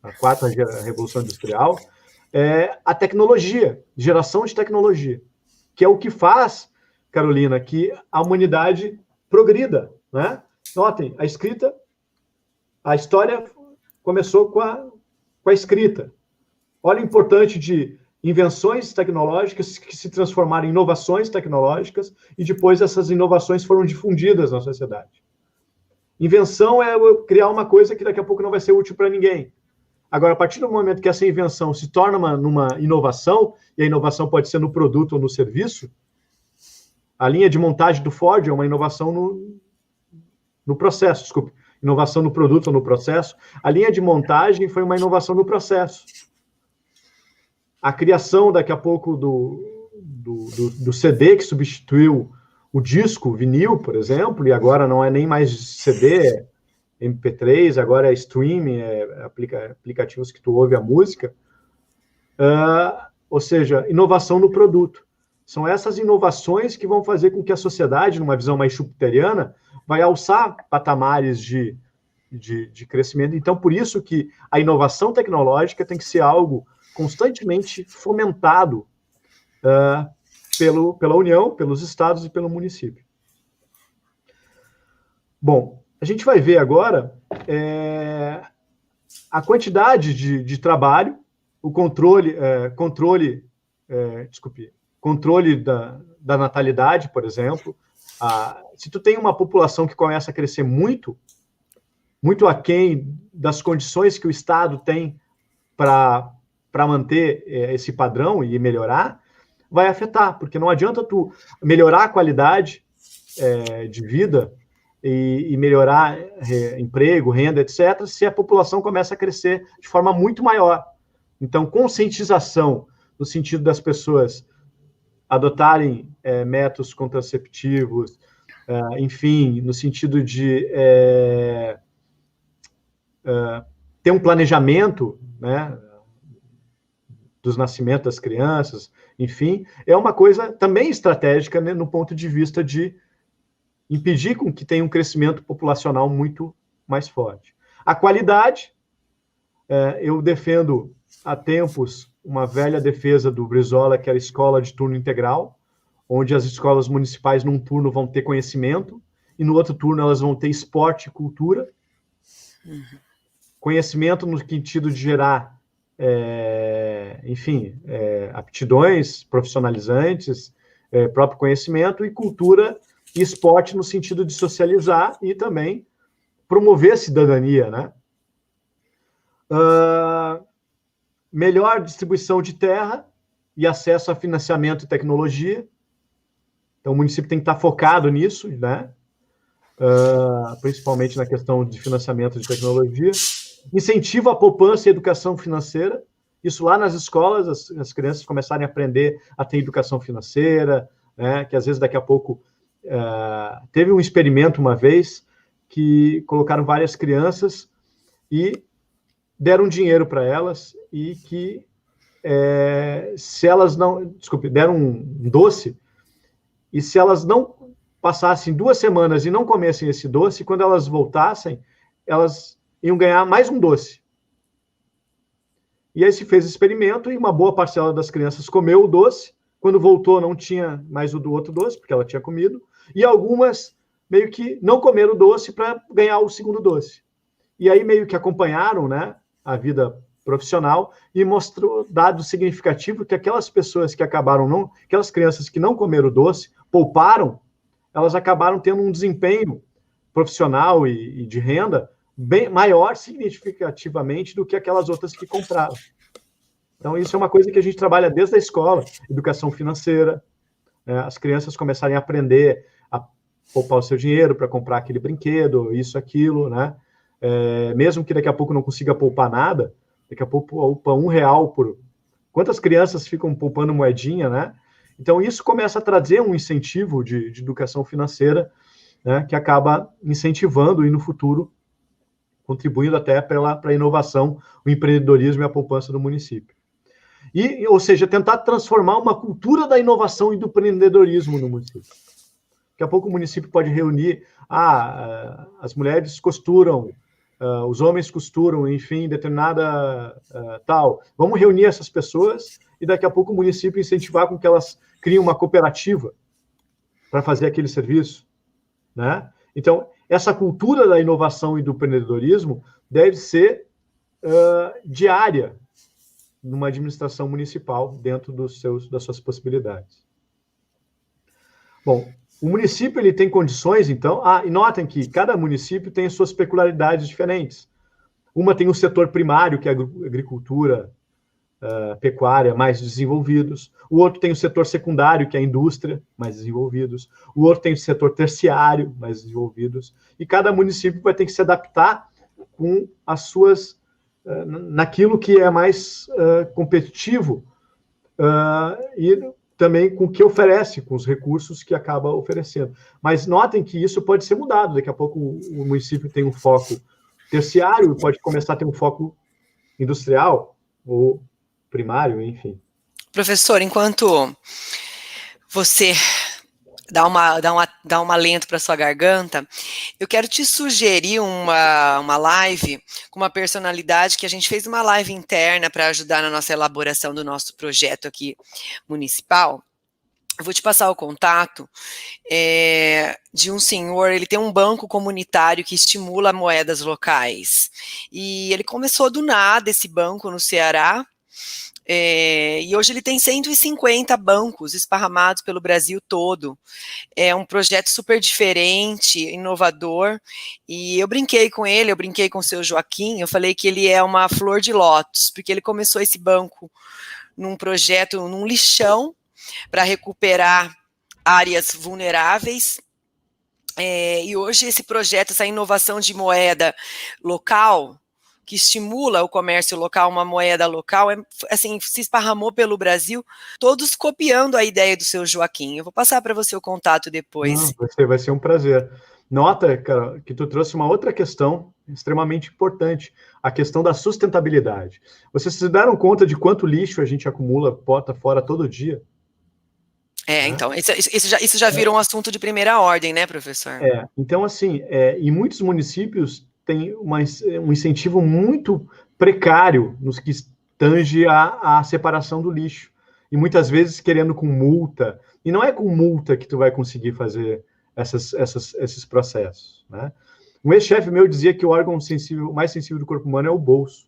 a quarta revolução industrial, a tecnologia, geração de tecnologia, que é o que faz, Carolina, que a humanidade progrida, né? Notem, a história começou com a escrita. Olha o importante de invenções tecnológicas que se transformaram em inovações tecnológicas e depois essas inovações foram difundidas na sociedade. Invenção é eu criar uma coisa que daqui a pouco não vai ser útil para ninguém. Agora, a partir do momento que essa invenção se torna numa inovação, e a inovação pode ser no produto ou no serviço, a linha de montagem do Ford é uma inovação no processo, desculpe, inovação no produto ou no processo. A linha de montagem foi uma inovação no processo. A criação, daqui a pouco, do CD, que substituiu o disco, vinil, por exemplo, e agora não é nem mais CD, é MP3, agora é streaming, é aplicativos que tu ouve a música. Ou seja, inovação no produto. São essas inovações que vão fazer com que a sociedade, numa visão mais schumpeteriana, vai alçar patamares de crescimento. Então, por isso que a inovação tecnológica tem que ser algo constantemente fomentado pela União, pelos estados e pelo município. Bom, a gente vai ver agora a quantidade de trabalho, o controle da natalidade, por exemplo. Se tu tem uma população que começa a crescer muito aquém das condições que o Estado tem para manter esse padrão e melhorar, vai afetar, porque não adianta tu melhorar a qualidade de vida e melhorar emprego, renda, etc., se a população começa a crescer de forma muito maior. Então, conscientização no sentido das pessoas adotarem métodos contraceptivos, enfim, no sentido de ter um planejamento, né, dos nascimentos das crianças, enfim, é uma coisa também estratégica, né, no ponto de vista de impedir com que tenha um crescimento populacional muito mais forte. A qualidade, eu defendo há tempos uma velha defesa do Brizola, que era a escola de turno integral, onde as escolas municipais, num turno, vão ter conhecimento, e no outro turno elas vão ter esporte e cultura. Conhecimento no sentido de gerar, aptidões profissionalizantes, próprio conhecimento, e cultura e esporte no sentido de socializar e também promover a cidadania, né? Melhor distribuição de terra e acesso a financiamento e tecnologia. Então, o município tem que estar focado nisso, né? Principalmente na questão de financiamento de tecnologia. Incentivo à poupança e educação financeira. Isso lá nas escolas, as crianças começarem a aprender a ter educação financeira, né? Que às vezes daqui a pouco... teve um experimento uma vez que colocaram várias crianças e deram dinheiro para elas e que se elas não... Desculpe, deram um doce e se elas não passassem 2 semanas e não comessem esse doce, quando elas voltassem, elas iam ganhar mais um doce. E aí se fez experimento e uma boa parcela das crianças comeu o doce. Quando voltou, não tinha mais o do outro doce, porque ela tinha comido. E algumas meio que não comeram o doce para ganhar o segundo doce. E aí meio que acompanharam, né, a vida profissional e mostrou dado significativo que aquelas pessoas que acabaram aquelas crianças que não comeram o doce, pouparam, elas acabaram tendo um desempenho profissional e de renda bem maior significativamente do que aquelas outras que compraram. Então, isso é uma coisa que a gente trabalha desde a escola, educação financeira, as crianças começarem a aprender a poupar o seu dinheiro para comprar aquele brinquedo, isso, aquilo, né? Mesmo que daqui a pouco não consiga poupar nada, daqui a pouco poupa R$1 por... Quantas crianças ficam poupando moedinha, né? Então, isso começa a trazer um incentivo de educação financeira, né, que acaba incentivando e, no futuro, contribuindo até para a inovação, o empreendedorismo e a poupança do município. Ou seja, tentar transformar uma cultura da inovação e do empreendedorismo no município. Daqui a pouco o município pode reunir, as mulheres costuram, os homens costuram, enfim, determinada tal. Vamos reunir essas pessoas e daqui a pouco o município incentivar com que elas criem uma cooperativa para fazer aquele serviço, né? Então, essa cultura da inovação e do empreendedorismo deve ser diária numa administração municipal dentro das suas possibilidades. Bom, o município ele tem condições, então... e notem que cada município tem suas peculiaridades diferentes. Uma tem o setor primário, que é a agricultura, pecuária, mais desenvolvidos. O outro tem o setor secundário, que é a indústria, mais desenvolvidos. O outro tem o setor terciário, mais desenvolvidos. E cada município vai ter que se adaptar com as suas... naquilo que é mais competitivo e também com o que oferece, com os recursos que acaba oferecendo. Mas notem que isso pode ser mudado. Daqui a pouco o município tem um foco terciário, pode começar a ter um foco industrial ou primário, enfim. Professor, enquanto você dá um alento para sua garganta, eu quero te sugerir uma live com uma personalidade que a gente fez uma live interna para ajudar na nossa elaboração do nosso projeto aqui municipal. Eu vou te passar o contato de um senhor, ele tem um banco comunitário que estimula moedas locais. E ele começou do nada esse banco no Ceará, e hoje ele tem 150 bancos esparramados pelo Brasil todo. É um projeto super diferente, inovador, e eu brinquei com ele, eu brinquei com o seu Joaquim, eu falei que ele é uma flor de lótus, porque ele começou esse banco num projeto, num lixão, para recuperar áreas vulneráveis, e hoje esse projeto, essa inovação de moeda local, que estimula o comércio local, uma moeda local, assim, se esparramou pelo Brasil, todos copiando a ideia do seu Joaquim. Eu vou passar para você o contato depois. Vai ser um prazer. Nota, cara, que tu trouxe uma outra questão extremamente importante, a questão da sustentabilidade. Vocês se deram conta de quanto lixo a gente acumula, bota fora todo dia? Então, isso já virou um assunto de primeira ordem, né, professor? Então, assim, em muitos municípios tem um incentivo muito precário nos que tange a separação do lixo. E muitas vezes querendo com multa. E não é com multa que tu vai conseguir fazer esses processos, né? Um ex-chefe meu dizia que o órgão mais sensível do corpo humano é o bolso.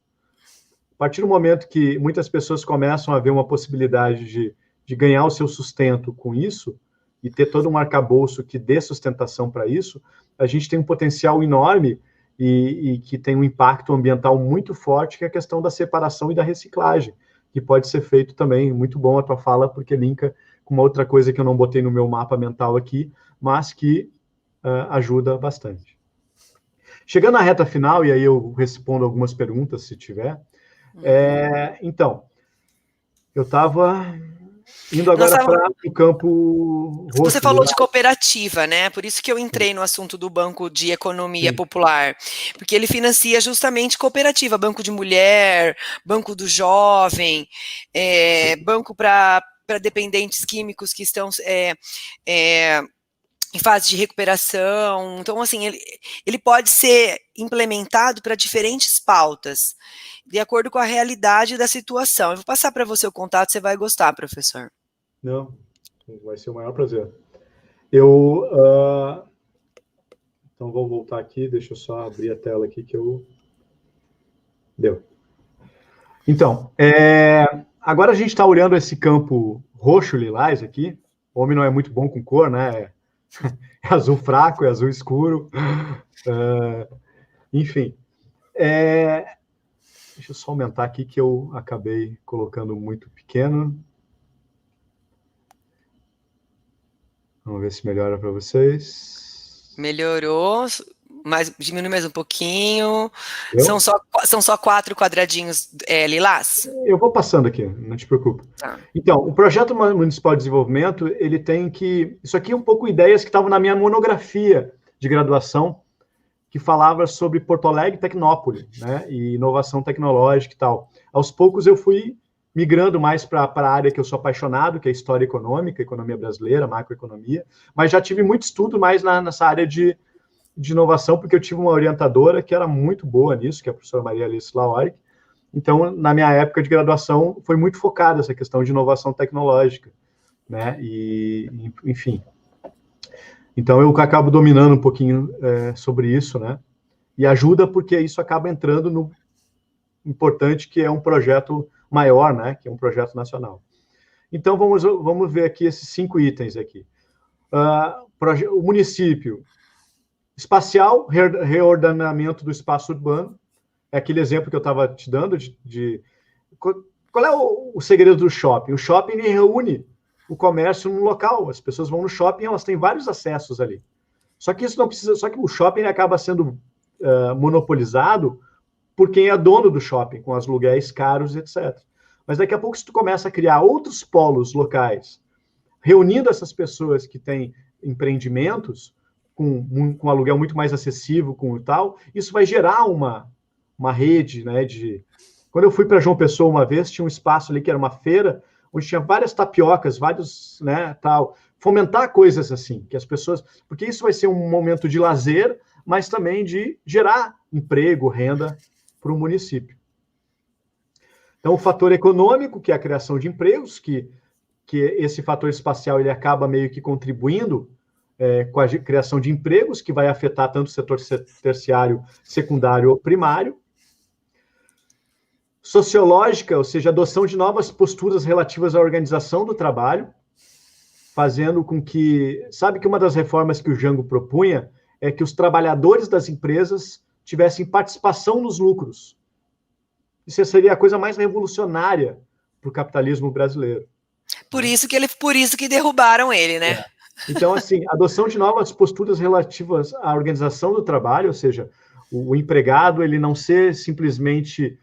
A partir do momento que muitas pessoas começam a ver uma possibilidade de ganhar o seu sustento com isso, e ter todo um arcabouço que dê sustentação para isso, a gente tem um potencial enorme e que tem um impacto ambiental muito forte, que é a questão da separação e da reciclagem, que pode ser feito também. Muito bom a tua fala, porque linka com uma outra coisa que eu não botei no meu mapa mental aqui, mas que ajuda bastante. Chegando à reta final, e aí eu respondo algumas perguntas, se tiver. Então, eu estava indo agora para o campo roxo. Você falou de cooperativa, né? Por isso que eu entrei no assunto do Banco de Economia Popular, porque ele financia justamente cooperativa, banco de mulher, banco do jovem, banco para dependentes químicos que estão em fase de recuperação. Então, assim, ele pode ser implementado para diferentes pautas, de acordo com a realidade da situação. Eu vou passar para você o contato, você vai gostar, professor. Não, vai ser o maior prazer. Então, vou voltar aqui, deixa eu só abrir a tela aqui que eu... Deu. Então, agora a gente está olhando esse campo roxo-lilás aqui. O homem não é muito bom com cor, né? É azul fraco, é azul escuro. Enfim. Deixa eu só aumentar aqui que eu acabei colocando muito pequeno. Vamos ver se melhora para vocês. Melhorou, mas diminui mais um pouquinho. São só 4 quadradinhos lilás? Eu vou passando aqui, não te preocupe. Tá. Então, o Projeto Municipal de Desenvolvimento, ele tem que... Isso aqui é um pouco ideias que estavam na minha monografia de graduação, que falava sobre Porto Alegre e Tecnópole, né, e inovação tecnológica e tal. Aos poucos eu fui migrando mais para a área que eu sou apaixonado, que é história econômica, economia brasileira, macroeconomia, mas já tive muito estudo mais nessa área de inovação, porque eu tive uma orientadora que era muito boa nisso, que é a professora Maria Alice Lauric. Então, na minha época de graduação, foi muito focada essa questão de inovação tecnológica, né, e, enfim. Então, eu acabo dominando um pouquinho sobre isso, né, e ajuda porque isso acaba entrando no importante que é um projeto, maior, né, que é um projeto nacional. Então, vamos ver aqui esses 5 itens aqui. O município espacial, reordenamento do espaço urbano, é aquele exemplo que eu estava te dando qual é o segredo do shopping? O shopping reúne o comércio num local, as pessoas vão no shopping, elas têm vários acessos ali. Só que isso não precisa, só que o shopping acaba sendo monopolizado por quem é dono do shopping, com os aluguéis caros, etc. Mas daqui a pouco, se tu começa a criar outros polos locais, reunindo essas pessoas que têm empreendimentos, com aluguel muito mais acessível, com tal, isso vai gerar uma rede, né, Quando eu fui para João Pessoa uma vez, tinha um espaço ali que era uma feira, onde tinha várias tapiocas, vários, né, tal. Fomentar coisas assim, que as pessoas... Porque isso vai ser um momento de lazer, mas também de gerar emprego, renda para o município. Então, o fator econômico, que é a criação de empregos, que esse fator espacial ele acaba meio que contribuindo com a criação de empregos, que vai afetar tanto o setor terciário, secundário ou primário. Sociológica, ou seja, adoção de novas posturas relativas à organização do trabalho, fazendo com que... Sabe que uma das reformas que o Jango propunha é que os trabalhadores das empresas tivessem participação nos lucros. Isso seria a coisa mais revolucionária para o capitalismo brasileiro. Por isso que derrubaram ele, né? Então, assim, adoção de novas posturas relativas à organização do trabalho, ou seja, o empregado ele não ser simplesmente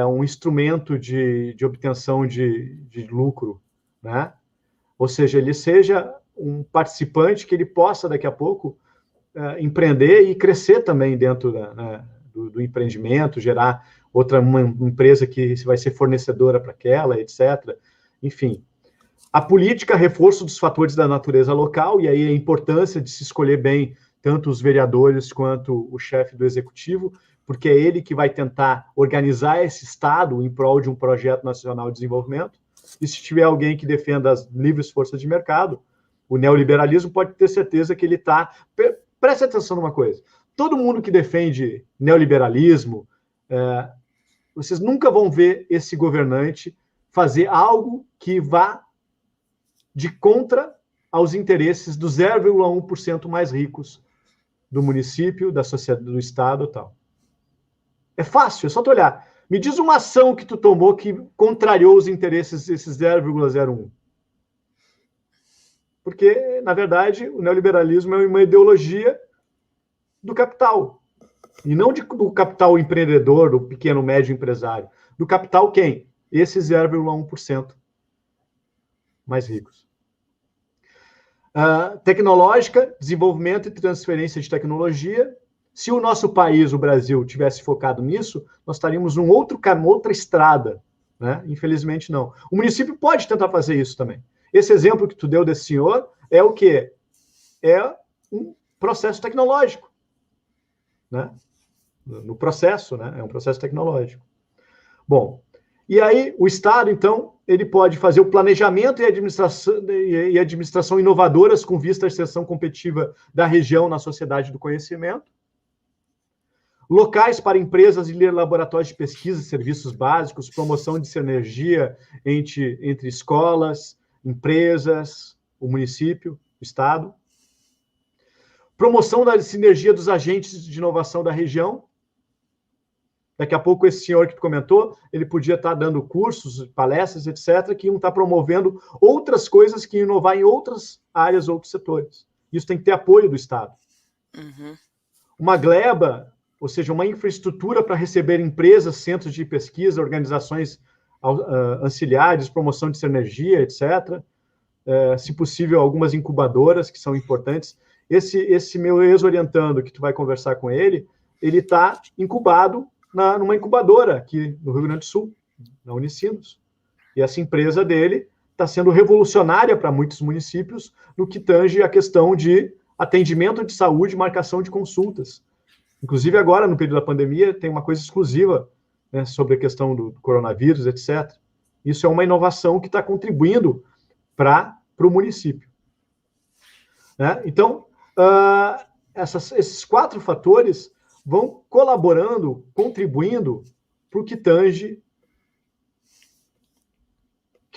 um instrumento de obtenção de lucro, né? Ou seja, ele seja um participante que ele possa, daqui a pouco, empreender e crescer também dentro do empreendimento, gerar uma empresa que vai ser fornecedora para aquela, etc. Enfim, a política, reforço dos fatores da natureza local, e aí a importância de se escolher bem tanto os vereadores quanto o chefe do executivo, porque é ele que vai tentar organizar esse Estado em prol de um projeto nacional de desenvolvimento. E se tiver alguém que defenda as livres forças de mercado, o neoliberalismo pode ter certeza que ele está... Preste atenção numa coisa. Todo mundo que defende neoliberalismo, vocês nunca vão ver esse governante fazer algo que vá de contra aos interesses dos 0,1% mais ricos do município, da sociedade, do Estado e tal. É fácil, é só tu olhar. Me diz uma ação que tu tomou que contrariou os interesses desses 0,01. Porque, na verdade, o neoliberalismo é uma ideologia do capital. E não do capital empreendedor, do pequeno, médio empresário. Do capital quem? Esses 0,1% mais ricos. Tecnológica, desenvolvimento e transferência de tecnologia. Se o nosso país, o Brasil, tivesse focado nisso, nós estaríamos outra estrada, né? Infelizmente, não. O município pode tentar fazer isso também. Esse exemplo que tu deu desse senhor é o quê? É um processo tecnológico, né? No processo, né? É um processo tecnológico. Bom, e aí o Estado, então, ele pode fazer o planejamento e administração inovadoras com vista à extensão competitiva da região na sociedade do conhecimento. Locais para empresas e laboratórios de pesquisa e serviços básicos, promoção de sinergia entre escolas, empresas, o município, o Estado. Promoção da sinergia dos agentes de inovação da região. Daqui a pouco, esse senhor que tu comentou, ele podia estar dando cursos, palestras, etc., que iam estar promovendo outras coisas que iam inovar em outras áreas, outros setores. Isso tem que ter apoio do Estado. Uhum. Uma gleba, ou seja, uma infraestrutura para receber empresas, centros de pesquisa, organizações auxiliares, promoção de sinergia, etc. Se possível, algumas incubadoras que são importantes. Esse meu ex-orientando, que tu vai conversar com ele está incubado numa incubadora aqui no Rio Grande do Sul, na Unicinos. E essa empresa dele está sendo revolucionária para muitos municípios no que tange a questão de atendimento de saúde e marcação de consultas. Inclusive, agora, no período da pandemia, tem uma coisa exclusiva, né, sobre a questão do coronavírus, etc. Isso é uma inovação que está contribuindo para o município. Né? Então, esses 4 fatores vão colaborando, contribuindo para o que tange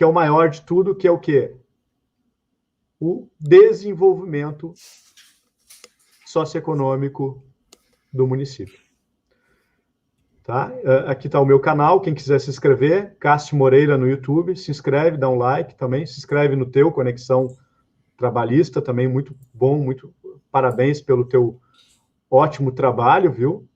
que é o maior de tudo, que é o quê? O desenvolvimento socioeconômico do município. Tá? Aqui está o meu canal, quem quiser se inscrever, Cássio Moreira no YouTube, se inscreve, dá um like também, se inscreve no teu, Conexão Trabalhista, também muito bom, muito parabéns pelo teu ótimo trabalho, viu?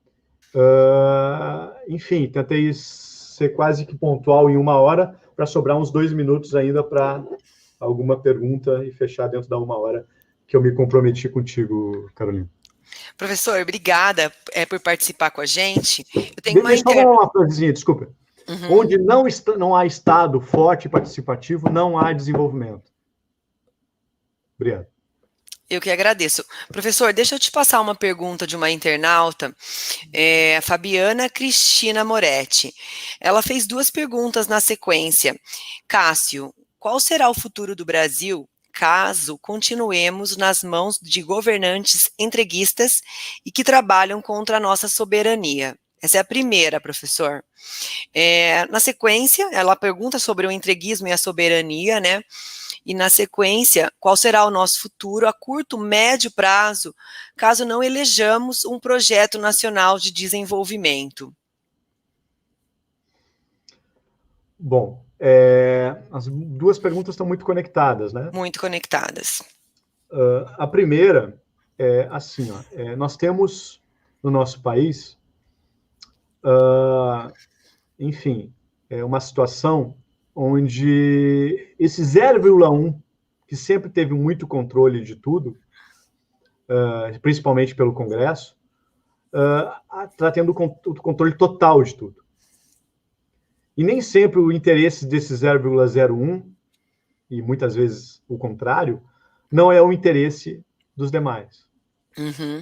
Enfim, tentei ser quase que pontual em 1 hora, para sobrar uns 2 minutos ainda para alguma pergunta e fechar dentro da 1 hora que eu me comprometi contigo, Carolina. Professor, obrigada por participar com a gente. Eu tenho Deixa eu falar uma coisinha, desculpa. Onde não há Estado forte e participativo, não há desenvolvimento. Obrigado. Eu que agradeço. Professor, deixa eu te passar uma pergunta de uma internauta, a Fabiana Cristina Moretti. Ela fez 2 perguntas na sequência. Cássio, qual será o futuro do Brasil caso continuemos nas mãos de governantes entreguistas e que trabalham contra a nossa soberania? Essa é a primeira, professor. Na sequência, ela pergunta sobre o entreguismo e a soberania, né? E na sequência, qual será o nosso futuro a curto, médio prazo, caso não elejamos um projeto nacional de desenvolvimento? Bom, as 2 perguntas estão muito conectadas, né? Muito conectadas. A primeira é assim, nós temos no nosso país, enfim, uma situação onde esse 0,1, que sempre teve muito controle de tudo, principalmente pelo Congresso, está tendo o controle total de tudo. E nem sempre o interesse desse 0,01, e muitas vezes o contrário, não é o interesse dos demais.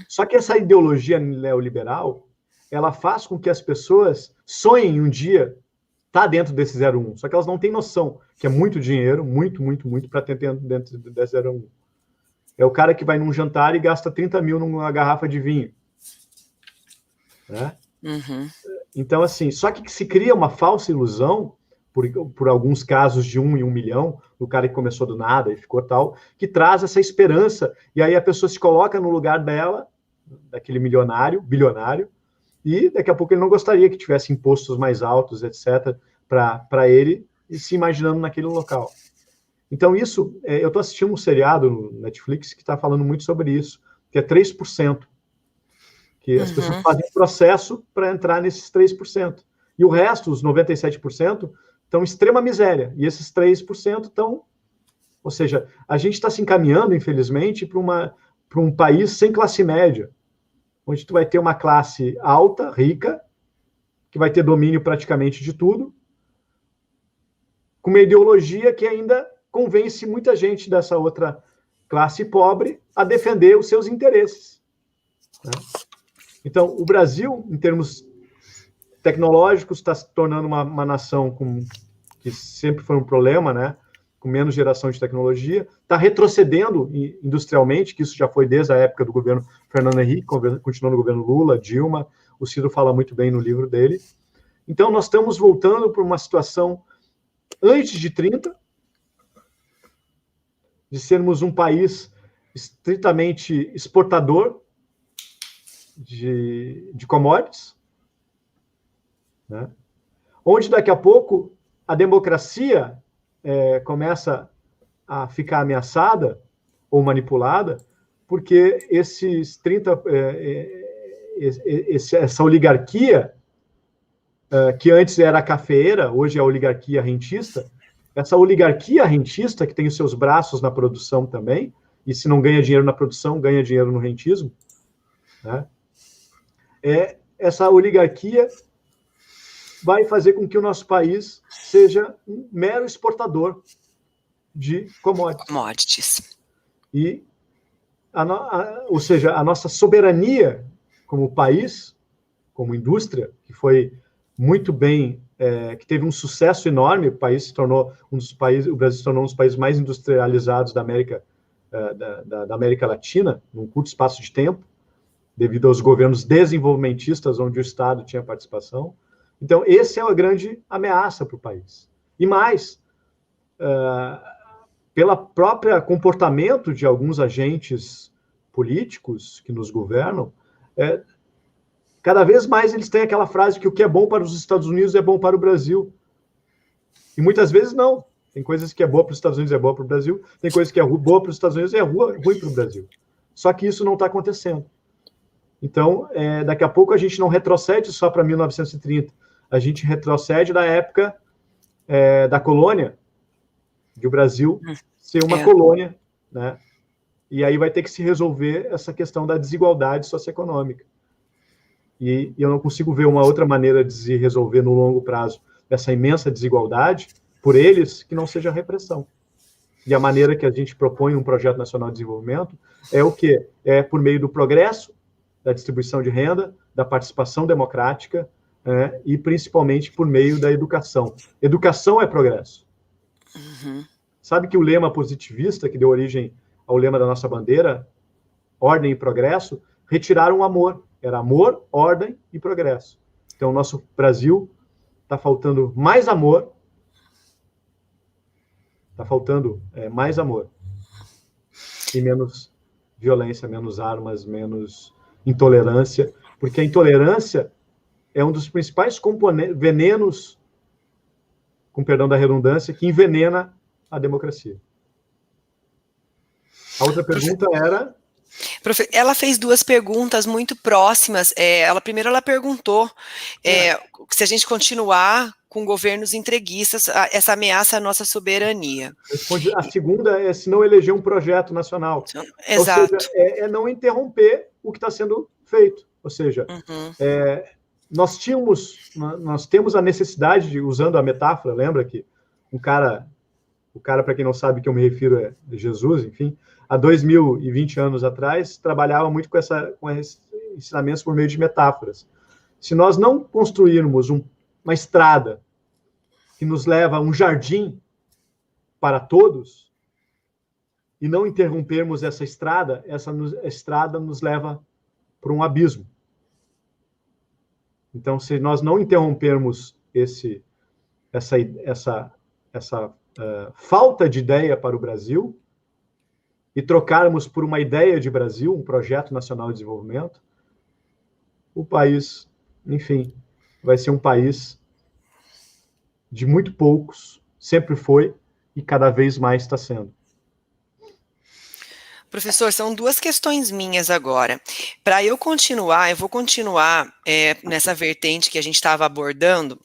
Só que essa ideologia neoliberal, ela faz com que as pessoas sonhem um dia estar dentro desse 0,1, só que elas não têm noção que é muito dinheiro, muito, muito, muito, para ter dentro desse 0,1. É o cara que vai num jantar e gasta 30 mil numa garrafa de vinho. Né? Então, assim, só que se cria uma falsa ilusão, por alguns casos de 1 em 1 milhão, do cara que começou do nada e ficou tal, que traz essa esperança, e aí a pessoa se coloca no lugar dela, daquele milionário, bilionário, e daqui a pouco ele não gostaria que tivesse impostos mais altos, etc., para ele, e se imaginando naquele local. Então, isso, eu estou assistindo um seriado no Netflix que está falando muito sobre isso, que é 3%, que as pessoas fazem um processo para entrar nesses 3%. E o resto, os 97%, estão em extrema miséria. E esses 3% estão... Ou seja, a gente está se encaminhando, infelizmente, para um país sem classe média, onde tu vai ter uma classe alta, rica, que vai ter domínio praticamente de tudo, com uma ideologia que ainda convence muita gente dessa outra classe pobre a defender os seus interesses. Né? Então, o Brasil, em termos tecnológicos, está se tornando uma nação que sempre foi um problema, né? Com menos geração de tecnologia, está retrocedendo industrialmente, que isso já foi desde a época do governo Fernando Henrique, continuou no governo Lula, Dilma, o Ciro fala muito bem no livro dele. Então, nós estamos voltando para uma situação antes de 30, de sermos um país estritamente exportador de commodities, né? Onde daqui a pouco a democracia começa a ficar ameaçada ou manipulada, porque essa oligarquia, que antes era cafeeira, hoje é a oligarquia rentista, essa oligarquia rentista, que tem os seus braços na produção também, e se não ganha dinheiro na produção, ganha dinheiro no rentismo, né? Essa oligarquia vai fazer com que o nosso país seja um mero exportador de commodities. E, ou seja, a nossa soberania como país, como indústria, que foi muito bem, que teve um sucesso enorme, o Brasil se tornou um dos países mais industrializados da América Latina, num curto espaço de tempo, devido aos governos desenvolvimentistas, onde o Estado tinha participação. Então, essa é uma grande ameaça para o país. E mais, pela própria comportamento de alguns agentes políticos que nos governam, cada vez mais eles têm aquela frase que o que é bom para os Estados Unidos é bom para o Brasil. E muitas vezes não. Tem coisas que é boa para os Estados Unidos é boa para o Brasil, tem coisas que é boa para os Estados Unidos e é ruim para o Brasil. Só que isso não está acontecendo. Então, daqui a pouco a gente não retrocede só para 1930, a gente retrocede da época da colônia, de o Brasil ser uma colônia, né? E aí vai ter que se resolver essa questão da desigualdade socioeconômica. E eu não consigo ver uma outra maneira de se resolver no longo prazo essa imensa desigualdade por eles que não seja repressão. E a maneira que a gente propõe um projeto nacional de desenvolvimento é o quê? É por meio do progresso, da distribuição de renda, da participação democrática, e principalmente por meio da educação. Educação é progresso. Uhum. Sabe que o lema positivista, que deu origem ao lema da nossa bandeira, ordem e progresso, retiraram o amor. Era amor, ordem e progresso. Então, o nosso Brasil está faltando mais amor, está faltando mais amor e menos violência, menos armas, menos intolerância, porque a intolerância é um dos principais venenos, com perdão da redundância, que envenena a democracia. A outra pergunta era... Ela fez duas perguntas muito próximas. Primeiro ela perguntou se a gente continuar com governos entreguistas, essa ameaça à nossa soberania. A segunda é se não eleger um projeto nacional. Exato. Ou seja, é não interromper o que está sendo feito. Ou seja, nós temos a necessidade de, usando a metáfora, lembra que o cara, para quem não sabe que eu me refiro é Jesus, enfim, há 2020 anos atrás, trabalhava muito com esses ensinamentos por meio de metáforas. Se nós não construirmos uma estrada que nos leva a um jardim para todos, e não interrompermos essa estrada nos leva para um abismo. Então, se nós não interrompermos essa falta de ideia para o Brasil, e trocarmos por uma ideia de Brasil, um projeto nacional de desenvolvimento, o país, enfim, vai ser um país de muito poucos, sempre foi e cada vez mais está sendo. Professor, são duas questões minhas agora. Para eu vou continuar nessa vertente que a gente estava abordando.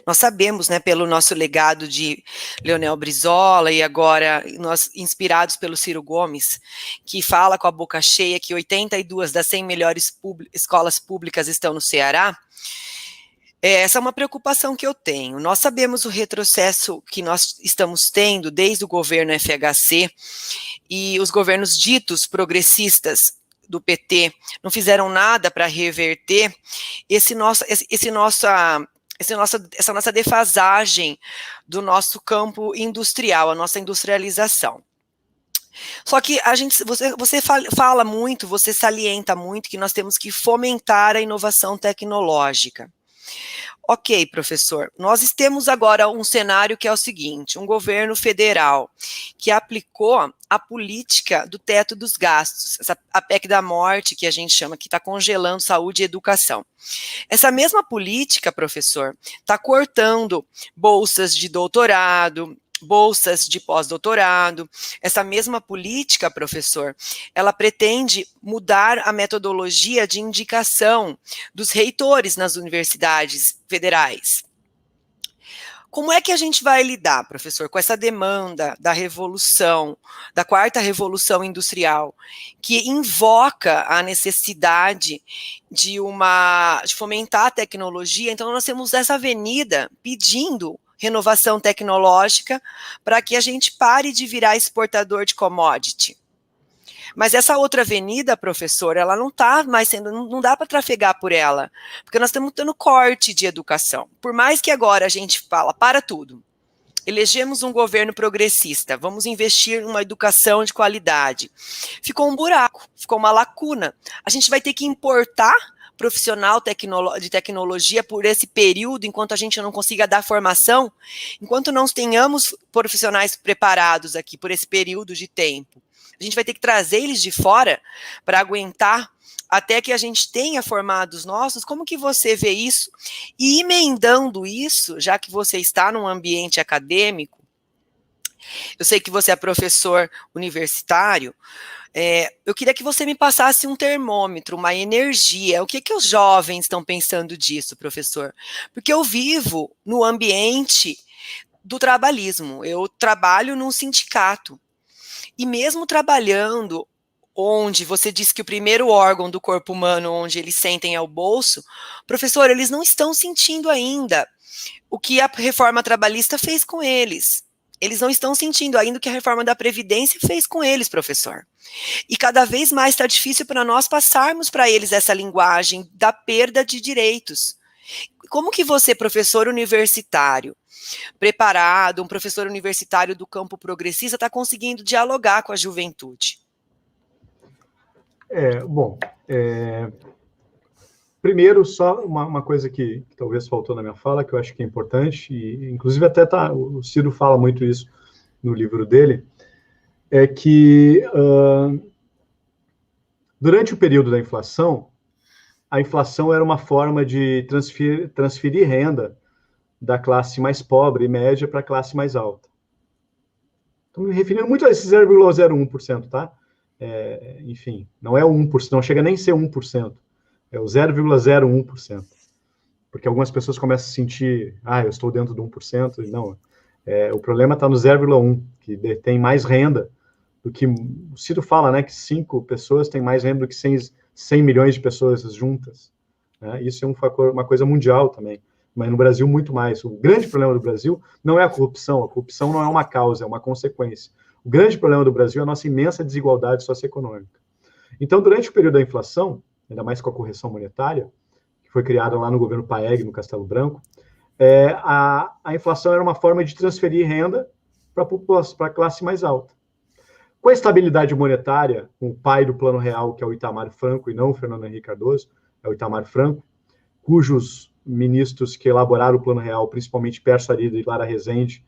Nós sabemos, né, pelo nosso legado de Leonel Brizola e agora nós inspirados pelo Ciro Gomes, que fala com a boca cheia que 82 das 100 melhores escolas públicas estão no Ceará. Essa é uma preocupação que eu tenho. Nós sabemos o retrocesso que nós estamos tendo desde o governo FHC e os governos ditos progressistas do PT não fizeram nada para reverter essa nossa defasagem do nosso campo industrial, a nossa industrialização. Só que você fala muito, você salienta muito que nós temos que fomentar a inovação tecnológica. Ok, professor, nós temos agora um cenário que é o seguinte, um governo federal que aplicou a política do teto dos gastos, a PEC da morte, que a gente chama, que está congelando saúde e educação. Essa mesma política, professor, está cortando bolsas de doutorado, bolsas de pós-doutorado. Essa mesma política, professor, ela pretende mudar a metodologia de indicação dos reitores nas universidades federais. Como é que a gente vai lidar, professor, com essa demanda da revolução, da quarta revolução industrial, que invoca a necessidade de fomentar a tecnologia? Então, nós temos essa avenida pedindo renovação tecnológica para que a gente pare de virar exportador de commodity. Mas essa outra avenida, professor, ela não está mais sendo, não dá para trafegar por ela, porque nós estamos tendo corte de educação. Por mais que agora a gente fala, para tudo, elegemos um governo progressista, vamos investir em uma educação de qualidade. Ficou um buraco, ficou uma lacuna. A gente vai ter que importar profissional de tecnologia por esse período, enquanto a gente não consiga dar formação, enquanto não tenhamos profissionais preparados aqui por esse período de tempo, a gente vai ter que trazer eles de fora para aguentar até que a gente tenha formados nossos. Como que você vê isso? E emendando isso, já que você está num ambiente acadêmico, eu sei que você é professor universitário, eu queria que você me passasse um termômetro, uma energia. O que os jovens estão pensando disso, professor? Porque eu vivo no ambiente do trabalhismo, eu trabalho num sindicato, e mesmo trabalhando onde você disse que o primeiro órgão do corpo humano onde eles sentem é o bolso, professor, eles não estão sentindo ainda o que a reforma trabalhista fez com eles. Eles não estão sentindo ainda o que a reforma da Previdência fez com eles, professor. E cada vez mais está difícil para nós passarmos para eles essa linguagem da perda de direitos. Como que você, professor universitário, preparado, um professor universitário do campo progressista, está conseguindo dialogar com a juventude? Primeiro, só uma coisa que talvez faltou na minha fala, que eu acho que é importante, e inclusive até o Ciro fala muito isso no livro dele, é que durante o período da inflação, a inflação era uma forma de transferir renda da classe mais pobre e média para a classe mais alta. Estou me referindo muito a esse 0,01%, tá? Enfim, não é 1%, não chega nem a ser 1%. É o 0,01%. Porque algumas pessoas começam a sentir, eu estou dentro do 1%, e não. O problema está no 0,1%, que tem mais renda do que... O Ciro fala, né, que 5 pessoas têm mais renda do que 100 milhões de pessoas juntas. Né? Isso é uma coisa mundial também, mas no Brasil muito mais. O grande problema do Brasil não é a corrupção não é uma causa, é uma consequência. O grande problema do Brasil é a nossa imensa desigualdade socioeconômica. Então, durante o período da inflação, ainda mais com a correção monetária, que foi criada lá no governo Paeg, no Castelo Branco, a inflação era uma forma de transferir renda para a classe mais alta. Com a estabilidade monetária, com o pai do Plano Real, que é o Itamar Franco, e não o Fernando Henrique Cardoso, é o Itamar Franco, cujos ministros que elaboraram o Plano Real, principalmente Pércio Arida e Lara Rezende,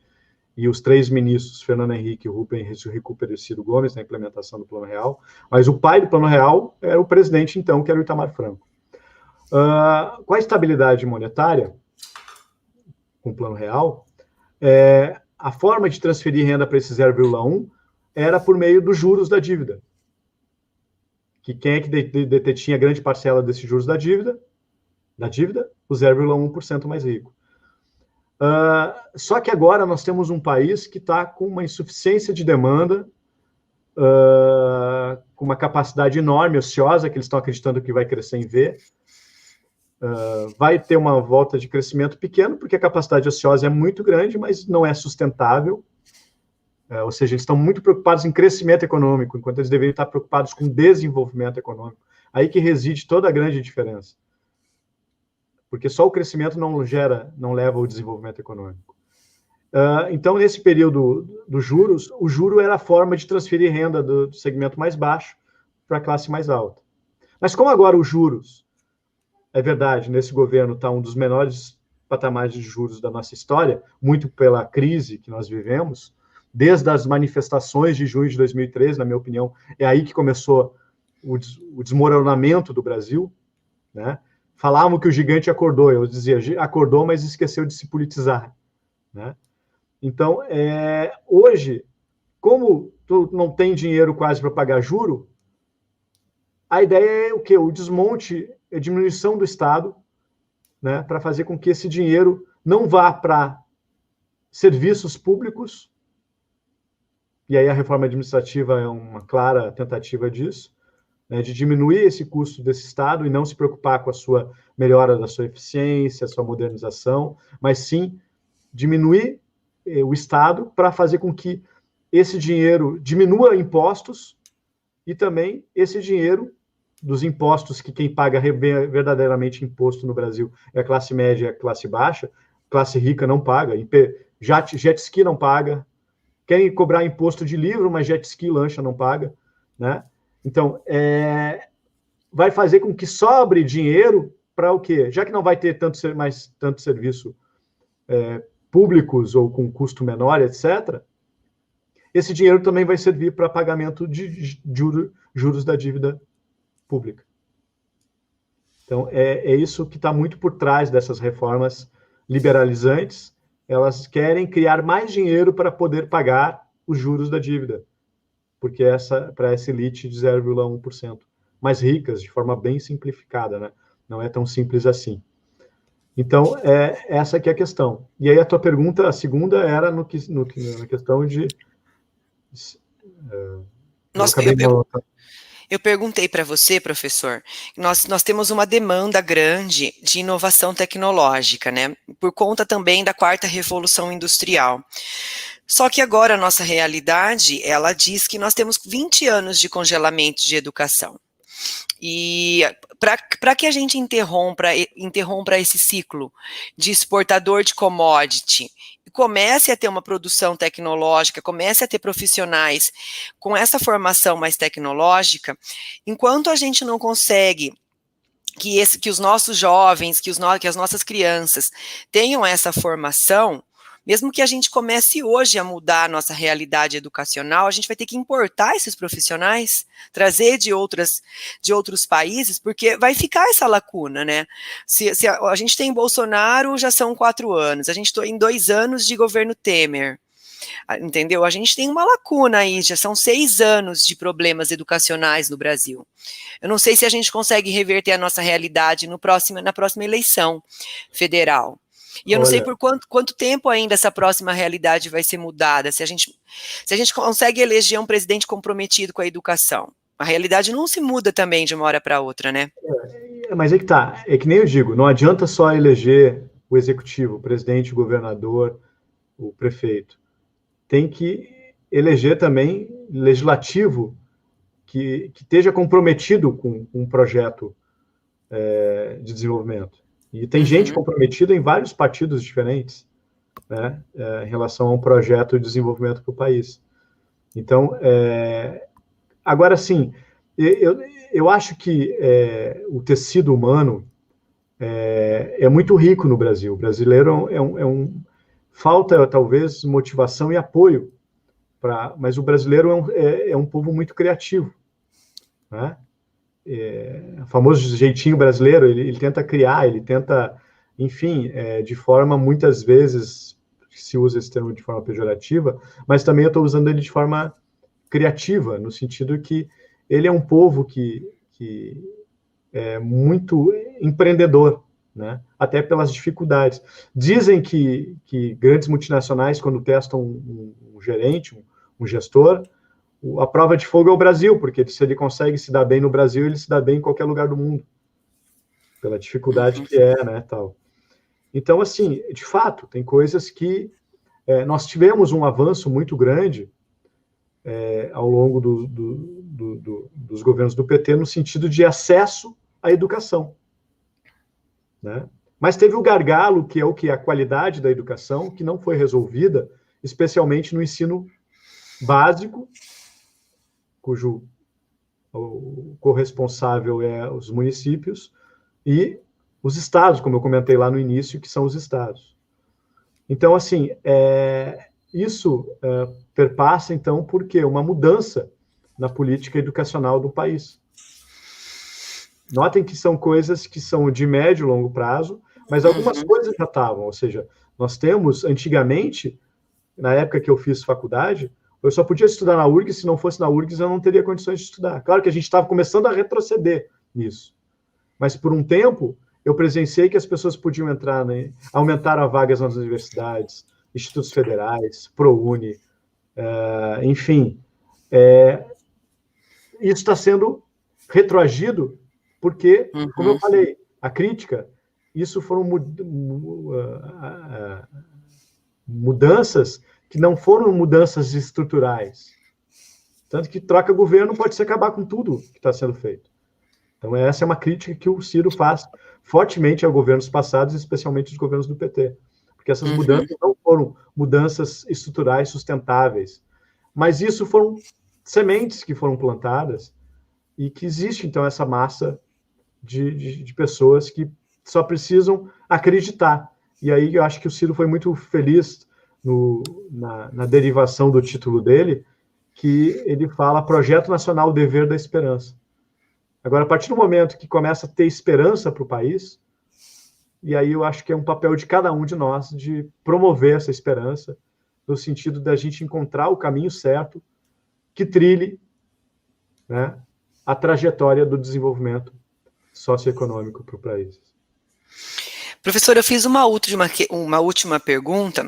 e os 3 ministros, Fernando Henrique, Rubens Recupero e Ciro Gomes, na implementação do Plano Real, mas o pai do Plano Real era o presidente, então, que era o Itamar Franco. Com a estabilidade monetária, com o Plano Real, a forma de transferir renda para esse 0,1 era por meio dos juros da dívida. Que quem é que detinha grande parcela desses juros da dívida? O 0,1% mais rico. Só que agora nós temos um país que está com uma insuficiência de demanda, com uma capacidade enorme, ociosa, que eles estão acreditando que vai crescer em V. Vai ter uma volta de crescimento pequeno, porque a capacidade ociosa é muito grande, mas não é sustentável. Ou seja, eles estão muito preocupados em crescimento econômico, enquanto eles deveriam estar preocupados com desenvolvimento econômico. Aí que reside toda a grande diferença. Porque só o crescimento não leva ao desenvolvimento econômico. Então, nesse período dos juros, o juro era a forma de transferir renda do segmento mais baixo para a classe mais alta. Mas como agora os juros, é verdade, nesse governo está um dos menores patamares de juros da nossa história, muito pela crise que nós vivemos, desde as manifestações de junho de 2013, na minha opinião, é aí que começou o desmoronamento do Brasil, né? Falavam que o gigante acordou, eu dizia, acordou, mas esqueceu de se politizar, né? Então, hoje, como tu não tem dinheiro quase para pagar juro, a ideia é o quê? O desmonte, a diminuição do Estado, né, para fazer com que esse dinheiro não vá para serviços públicos, e aí a reforma administrativa é uma clara tentativa disso, de diminuir esse custo desse Estado e não se preocupar com a sua melhora da sua eficiência, a sua modernização, mas sim diminuir o Estado para fazer com que esse dinheiro diminua impostos e também esse dinheiro dos impostos, que quem paga verdadeiramente imposto no Brasil é a classe média e a classe baixa, classe rica não paga, jet ski não paga, querem cobrar imposto de livro, mas jet ski, lancha não paga, né? Então, vai fazer com que sobre dinheiro para o quê? Já que não vai ter mais tanto serviço públicos ou com custo menor, etc., esse dinheiro também vai servir para pagamento de juros da dívida pública. Então, é isso que está muito por trás dessas reformas liberalizantes. Elas querem criar mais dinheiro para poder pagar os juros da dívida, porque para essa elite de 0,1%, mais ricas, de forma bem simplificada, né? Não é tão simples assim. Então, essa que é a questão. E aí a tua pergunta, a segunda, era na questão de... Eu perguntei para você, professor, nós temos uma demanda grande de inovação tecnológica, né? Por conta também da quarta revolução industrial. Só que agora a nossa realidade, ela diz que nós temos 20 anos de congelamento de educação. E para que a gente interrompa esse ciclo de exportador de commodity, comece a ter uma produção tecnológica, comece a ter profissionais com essa formação mais tecnológica, enquanto a gente não consegue que os nossos jovens, que as nossas crianças tenham essa formação, mesmo que a gente comece hoje a mudar a nossa realidade educacional, a gente vai ter que importar esses profissionais, trazer de outros países, porque vai ficar essa lacuna, né? Se a gente tem Bolsonaro, já são 4 anos, a gente está em 2 anos de governo Temer, entendeu? A gente tem uma lacuna aí, já são 6 anos de problemas educacionais no Brasil. Eu não sei se a gente consegue reverter a nossa realidade na próxima eleição federal. E eu não sei por quanto tempo ainda essa próxima realidade vai ser mudada, se a gente consegue eleger um presidente comprometido com a educação. A realidade não se muda também de uma hora para outra, né? Mas é que tá, é que nem eu digo, não adianta só eleger o executivo, o presidente, o governador, o prefeito. Tem que eleger também legislativo que esteja comprometido com um projeto de desenvolvimento. E tem gente comprometida em vários partidos diferentes, né, em relação a um projeto de desenvolvimento para o país. Então, agora sim, eu acho que o tecido humano é muito rico no Brasil. O brasileiro falta, talvez, motivação e apoio, mas o brasileiro é um povo muito criativo, né? O famoso jeitinho brasileiro, ele tenta criar, ele tenta, enfim, de forma, muitas vezes, se usa esse termo de forma pejorativa, mas também eu estou usando ele de forma criativa, no sentido que ele é um povo que é muito empreendedor, né? Até pelas dificuldades. Dizem que grandes multinacionais, quando testam um gerente, um gestor, a prova de fogo é o Brasil, porque se ele consegue se dar bem no Brasil, ele se dá bem em qualquer lugar do mundo, pela dificuldade que né, tal. Então, assim, de fato, tem coisas que nós tivemos um avanço muito grande ao longo dos governos do PT, no sentido de acesso à educação, né? Mas teve o gargalo, que é o que? A qualidade da educação, que não foi resolvida, especialmente no ensino básico, cujo o corresponsável é os municípios, e os estados, como eu comentei lá no início, que são os estados. Então, assim, isso perpassa, então, por quê? Uma mudança na política educacional do país. Notem que são coisas que são de médio e longo prazo, mas algumas coisas já estavam, ou seja, nós temos, antigamente, na época que eu fiz faculdade, eu só podia estudar na URGS, se não fosse na URGS eu não teria condições de estudar. Claro que a gente estava começando a retroceder nisso, mas por um tempo eu presenciei que as pessoas podiam entrar, né, aumentaram as vagas nas universidades, institutos federais, ProUni, enfim. Isso está sendo retroagido porque, como eu falei, a crítica, isso foram mudanças que não foram mudanças estruturais. Tanto que troca governo pode se acabar com tudo que está sendo feito. Então, essa é uma crítica que o Ciro faz fortemente a governos passados, especialmente os governos do PT. Porque essas mudanças não foram mudanças estruturais sustentáveis. Mas isso foram sementes que foram plantadas e que existe, então, essa massa de pessoas que só precisam acreditar. E aí eu acho que o Ciro foi muito feliz na derivação do título dele, que ele fala Projeto Nacional Dever da Esperança. Agora, a partir do momento que começa a ter esperança para o país, e aí eu acho que é um papel de cada um de nós de promover essa esperança, no sentido da gente encontrar o caminho certo que trilhe, né, a trajetória do desenvolvimento socioeconômico para o país. Professor, eu fiz uma última pergunta,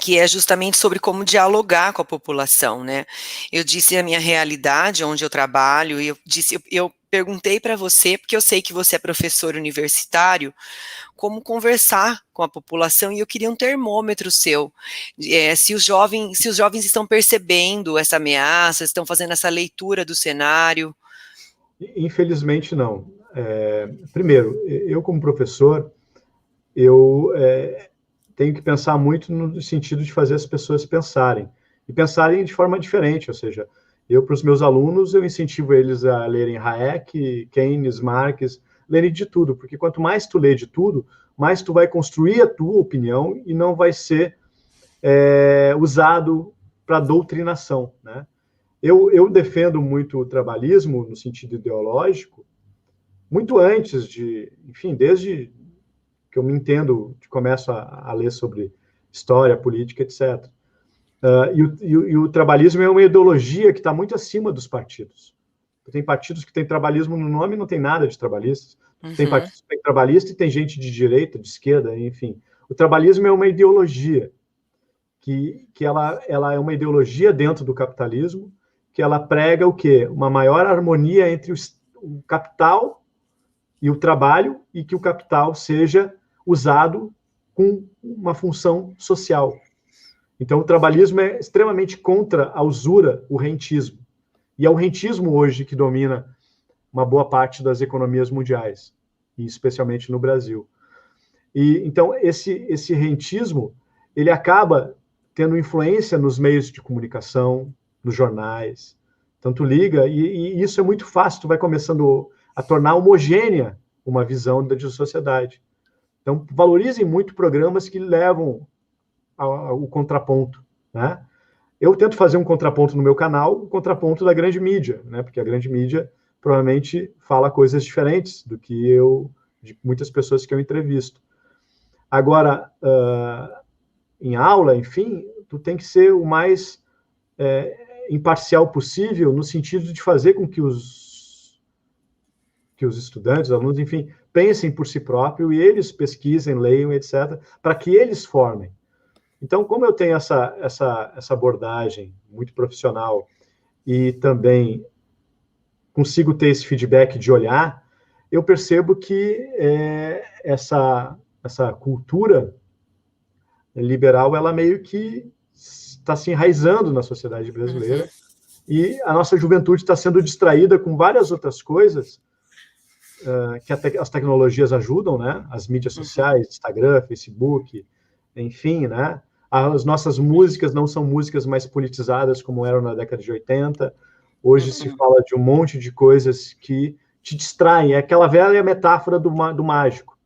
que é justamente sobre como dialogar com a população, né? Eu disse a minha realidade, onde eu trabalho, e eu perguntei para você, porque eu sei que você é professor universitário, como conversar com a população, e eu queria um termômetro seu, se os jovens estão percebendo essa ameaça, estão fazendo essa leitura do cenário. Infelizmente, não. Primeiro, eu como professor, eu tenho que pensar muito no sentido de fazer as pessoas pensarem, e pensarem de forma diferente, ou seja, para os meus alunos, eu incentivo eles a lerem Hayek, Keynes, Marx, lerem de tudo, porque quanto mais tu lê de tudo, mais tu vai construir a tua opinião e não vai ser usado para doutrinação, né? Eu defendo muito o trabalhismo no sentido ideológico, muito antes enfim, desde que eu me entendo, começo a ler sobre história, política, etc. E o trabalhismo é uma ideologia que está muito acima dos partidos. Tem partidos que têm trabalhismo no nome e não tem nada de trabalhistas. Tem partidos que têm trabalhista e tem gente de direita, de esquerda, enfim. O trabalhismo é uma ideologia que ela é uma ideologia dentro do capitalismo, que ela prega o quê? Uma maior harmonia entre o capital e o trabalho, e que o capital seja usado com uma função social. Então, o trabalhismo é extremamente contra a usura, o rentismo. E é o rentismo hoje que domina uma boa parte das economias mundiais, e especialmente no Brasil. E então, esse rentismo, ele acaba tendo influência nos meios de comunicação, nos jornais. Então, tu liga, e isso é muito fácil, tu vai começando a tornar homogênea uma visão da sociedade. Então, valorizem muito programas que levam ao contraponto, né? Eu tento fazer um contraponto no meu canal, o contraponto da grande mídia, né? Porque a grande mídia provavelmente fala coisas diferentes do que de muitas pessoas que eu entrevisto. Agora, em aula, enfim, tu tem que ser o mais imparcial possível, no sentido de fazer com que os estudantes, alunos, enfim, pensem por si próprios e eles pesquisem, leiam, etc., para que eles formem. Então, como eu tenho essa abordagem muito profissional e também consigo ter esse feedback de olhar, eu percebo que essa cultura liberal, ela meio que está se enraizando na sociedade brasileira, e a nossa juventude está sendo distraída com várias outras coisas que as tecnologias ajudam, né? As mídias sociais, Instagram, Facebook, enfim, né? As nossas músicas não são músicas mais politizadas como eram na década de 80. Hoje se fala de um monte de coisas que te distraem. É aquela velha metáfora do mágico.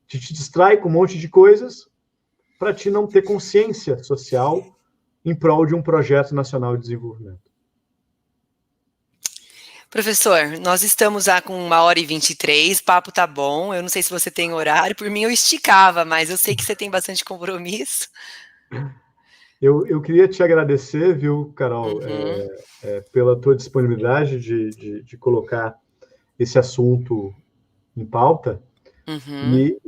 Te distrai com um monte de coisas para te não ter consciência social em prol de um projeto nacional de desenvolvimento. Professor, nós estamos já com 1h23, o papo tá bom, eu não sei se você tem horário, por mim eu esticava, mas eu sei que você tem bastante compromisso. Eu queria te agradecer, viu, Carol, pela tua disponibilidade de colocar esse assunto em pauta,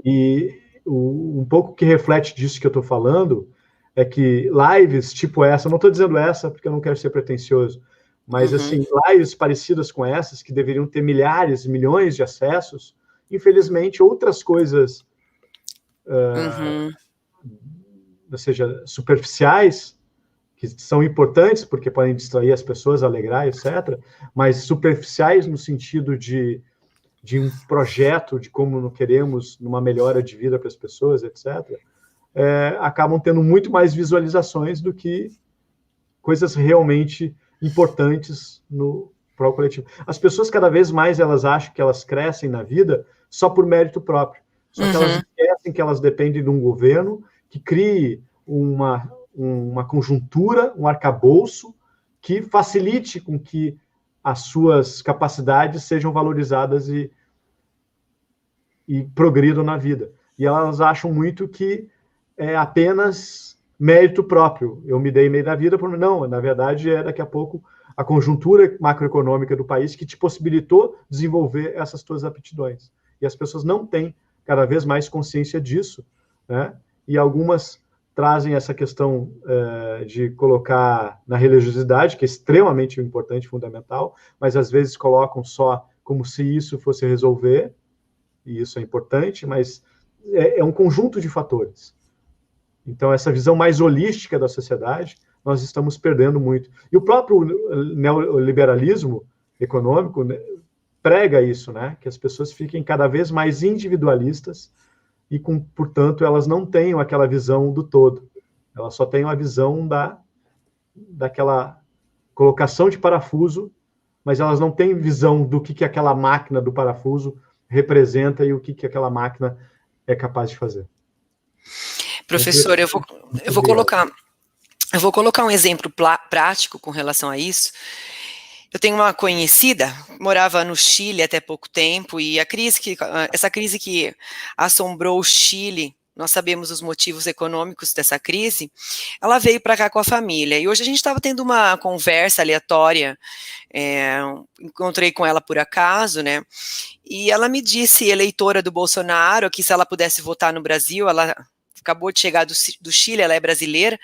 e um pouco que reflete disso que eu estou falando é que lives tipo essa, não estou dizendo essa porque eu não quero ser pretensioso, mas assim, lives parecidas com essas, que deveriam ter milhares, milhões de acessos, infelizmente outras coisas, ou seja, superficiais, que são importantes porque podem distrair as pessoas, alegrar, etc., mas superficiais no sentido de um projeto de como queremos numa melhora de vida para as pessoas, etc., acabam tendo muito mais visualizações do que coisas realmente importantes no prol coletivo. As pessoas, cada vez mais, elas acham que elas crescem na vida só por mérito próprio. Só que elas esquecem que elas dependem de um governo que crie uma conjuntura, um arcabouço que facilite com que as suas capacidades sejam valorizadas e progridam na vida. E elas acham muito que é apenas mérito próprio. Eu me dei meio da vida, não, na verdade, daqui a pouco a conjuntura macroeconômica do país que te possibilitou desenvolver essas tuas aptidões. E as pessoas não têm cada vez mais consciência disso, né? E algumas trazem essa questão de colocar na religiosidade, que é extremamente importante, fundamental, mas às vezes colocam só como se isso fosse resolver, e isso é importante, mas é um conjunto de fatores. Então, essa visão mais holística da sociedade, nós estamos perdendo muito. E o próprio neoliberalismo econômico, né, prega isso, né? Que as pessoas fiquem cada vez mais individualistas e, portanto, elas não tenham aquela visão do todo. Elas só têm a visão daquela colocação de parafuso, mas elas não têm visão do que aquela máquina do parafuso representa e o que aquela máquina é capaz de fazer. Professor, eu vou colocar um exemplo prático com relação a isso. Eu tenho uma conhecida, morava no Chile até pouco tempo, e essa crise que assombrou o Chile, nós sabemos os motivos econômicos dessa crise, ela veio para cá com a família. E hoje a gente estava tendo uma conversa aleatória, encontrei com ela por acaso, né? E ela me disse, eleitora do Bolsonaro, que se ela pudesse votar no Brasil, ela acabou de chegar do Chile, ela é brasileira,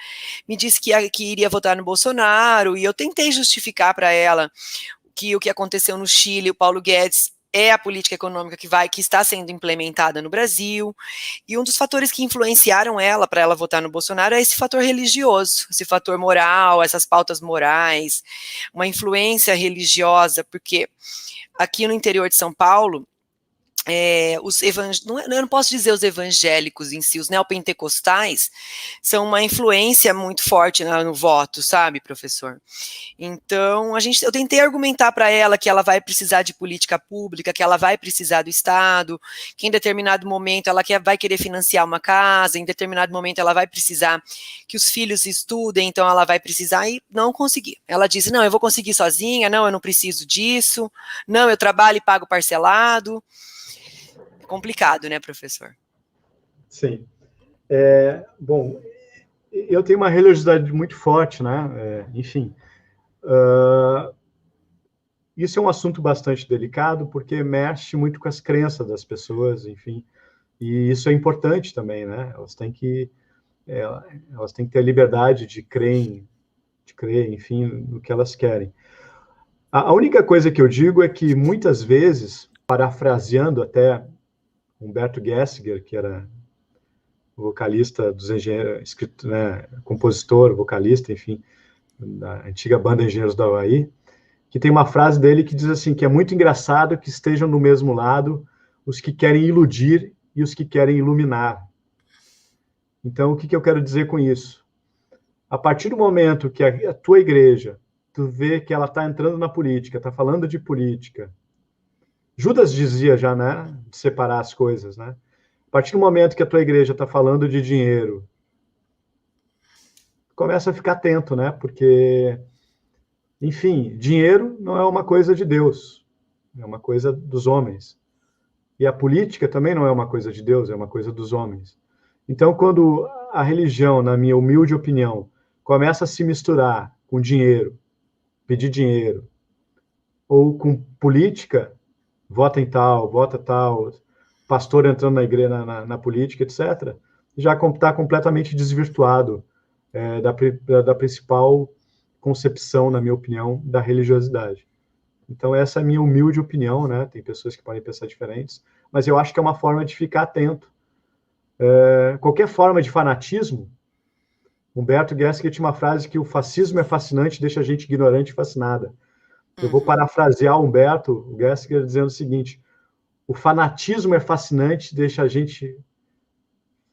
me disse que iria votar no Bolsonaro, e eu tentei justificar para ela que o que aconteceu no Chile, o Paulo Guedes, é a política econômica que está sendo implementada no Brasil, e um dos fatores que influenciaram ela para ela votar no Bolsonaro é esse fator religioso, esse fator moral, essas pautas morais, uma influência religiosa, porque aqui no interior de São Paulo, eu não posso dizer os evangélicos em si, os neopentecostais são uma influência muito forte no voto, sabe, professor? Então, eu tentei argumentar para ela que ela vai precisar de política pública, que ela vai precisar do Estado, que em determinado momento ela vai querer financiar uma casa, em determinado momento ela vai precisar que os filhos estudem, então ela vai precisar, e não consegui. Ela disse, não, eu vou conseguir sozinha, não, eu não preciso disso, não, eu trabalho e pago parcelado. Complicado, né, professor? Sim. Bom, eu tenho uma religiosidade muito forte, né? Enfim, isso é um assunto bastante delicado, porque mexe muito com as crenças das pessoas, enfim, e isso é importante também, né? Elas têm que ter a liberdade de crer, enfim, no que elas querem. A única coisa que eu digo é que, muitas vezes, parafraseando até Humberto Gessinger, que era vocalista dos Engenheiros, né, compositor, vocalista, enfim, da antiga banda Engenheiros do Havaí, que tem uma frase dele que diz assim, que é muito engraçado que estejam do mesmo lado os que querem iludir e os que querem iluminar. Então, o que eu quero dizer com isso? A partir do momento que a tua igreja, tu vê que ela está entrando na política, está falando de política, Judas dizia já, né, de separar as coisas, né? A partir do momento que a tua igreja está falando de dinheiro, começa a ficar atento, né? Porque, enfim, dinheiro não é uma coisa de Deus, é uma coisa dos homens. E a política também não é uma coisa de Deus, é uma coisa dos homens. Então, quando a religião, na minha humilde opinião, começa a se misturar com dinheiro, pedir dinheiro, ou com política, vota em tal, vota tal, pastor entrando na igreja, na política, etc., já está completamente desvirtuado da principal concepção, na minha opinião, da religiosidade. Então, essa é a minha humilde opinião, né? Tem pessoas que podem pensar diferentes, mas eu acho que é uma forma de ficar atento. Qualquer forma de fanatismo, Humberto Gessinger tinha uma frase que o fascismo é fascinante, deixa a gente ignorante e fascinada. Eu vou parafrasear Humberto Gessinger dizendo o seguinte: o fanatismo é fascinante, deixa a gente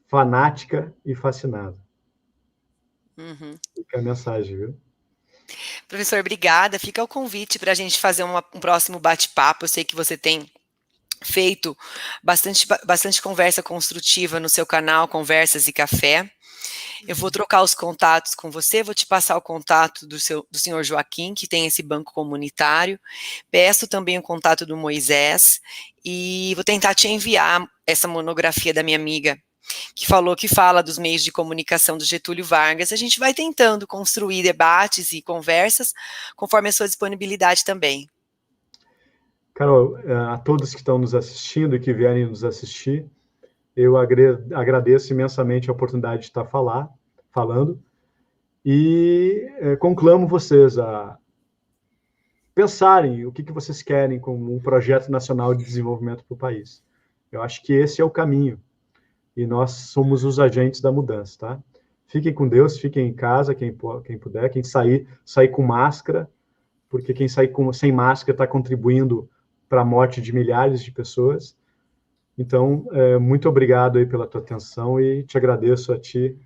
fanática e fascinada. Fica a mensagem, viu? Professor, obrigada. Fica o convite para a gente fazer um próximo bate-papo. Eu sei que você tem feito bastante conversa construtiva no seu canal, Conversas e Café. Eu vou trocar os contatos com você, vou te passar o contato do senhor Joaquim, que tem esse banco comunitário. Peço também o contato do Moisés e vou tentar te enviar essa monografia da minha amiga, que fala dos meios de comunicação do Getúlio Vargas. A gente vai tentando construir debates e conversas conforme a sua disponibilidade também. Carol, a todos que estão nos assistindo e que vierem nos assistir, eu agradeço imensamente a oportunidade de estar falando e conclamo vocês a pensarem o que vocês querem como um projeto nacional de desenvolvimento para o país. Eu acho que esse é o caminho e nós somos os agentes da mudança, tá? Fiquem com Deus, fiquem em casa, quem puder, quem sair com máscara, porque quem sair sem máscara está contribuindo para a morte de milhares de pessoas. Então, muito obrigado aí pela tua atenção e te agradeço a ti.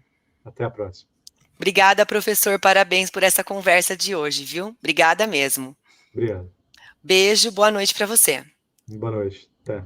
Até a próxima. Obrigada, professor. Parabéns por essa conversa de hoje, viu? Obrigada mesmo. Obrigado. Beijo, boa noite para você. Boa noite. Até.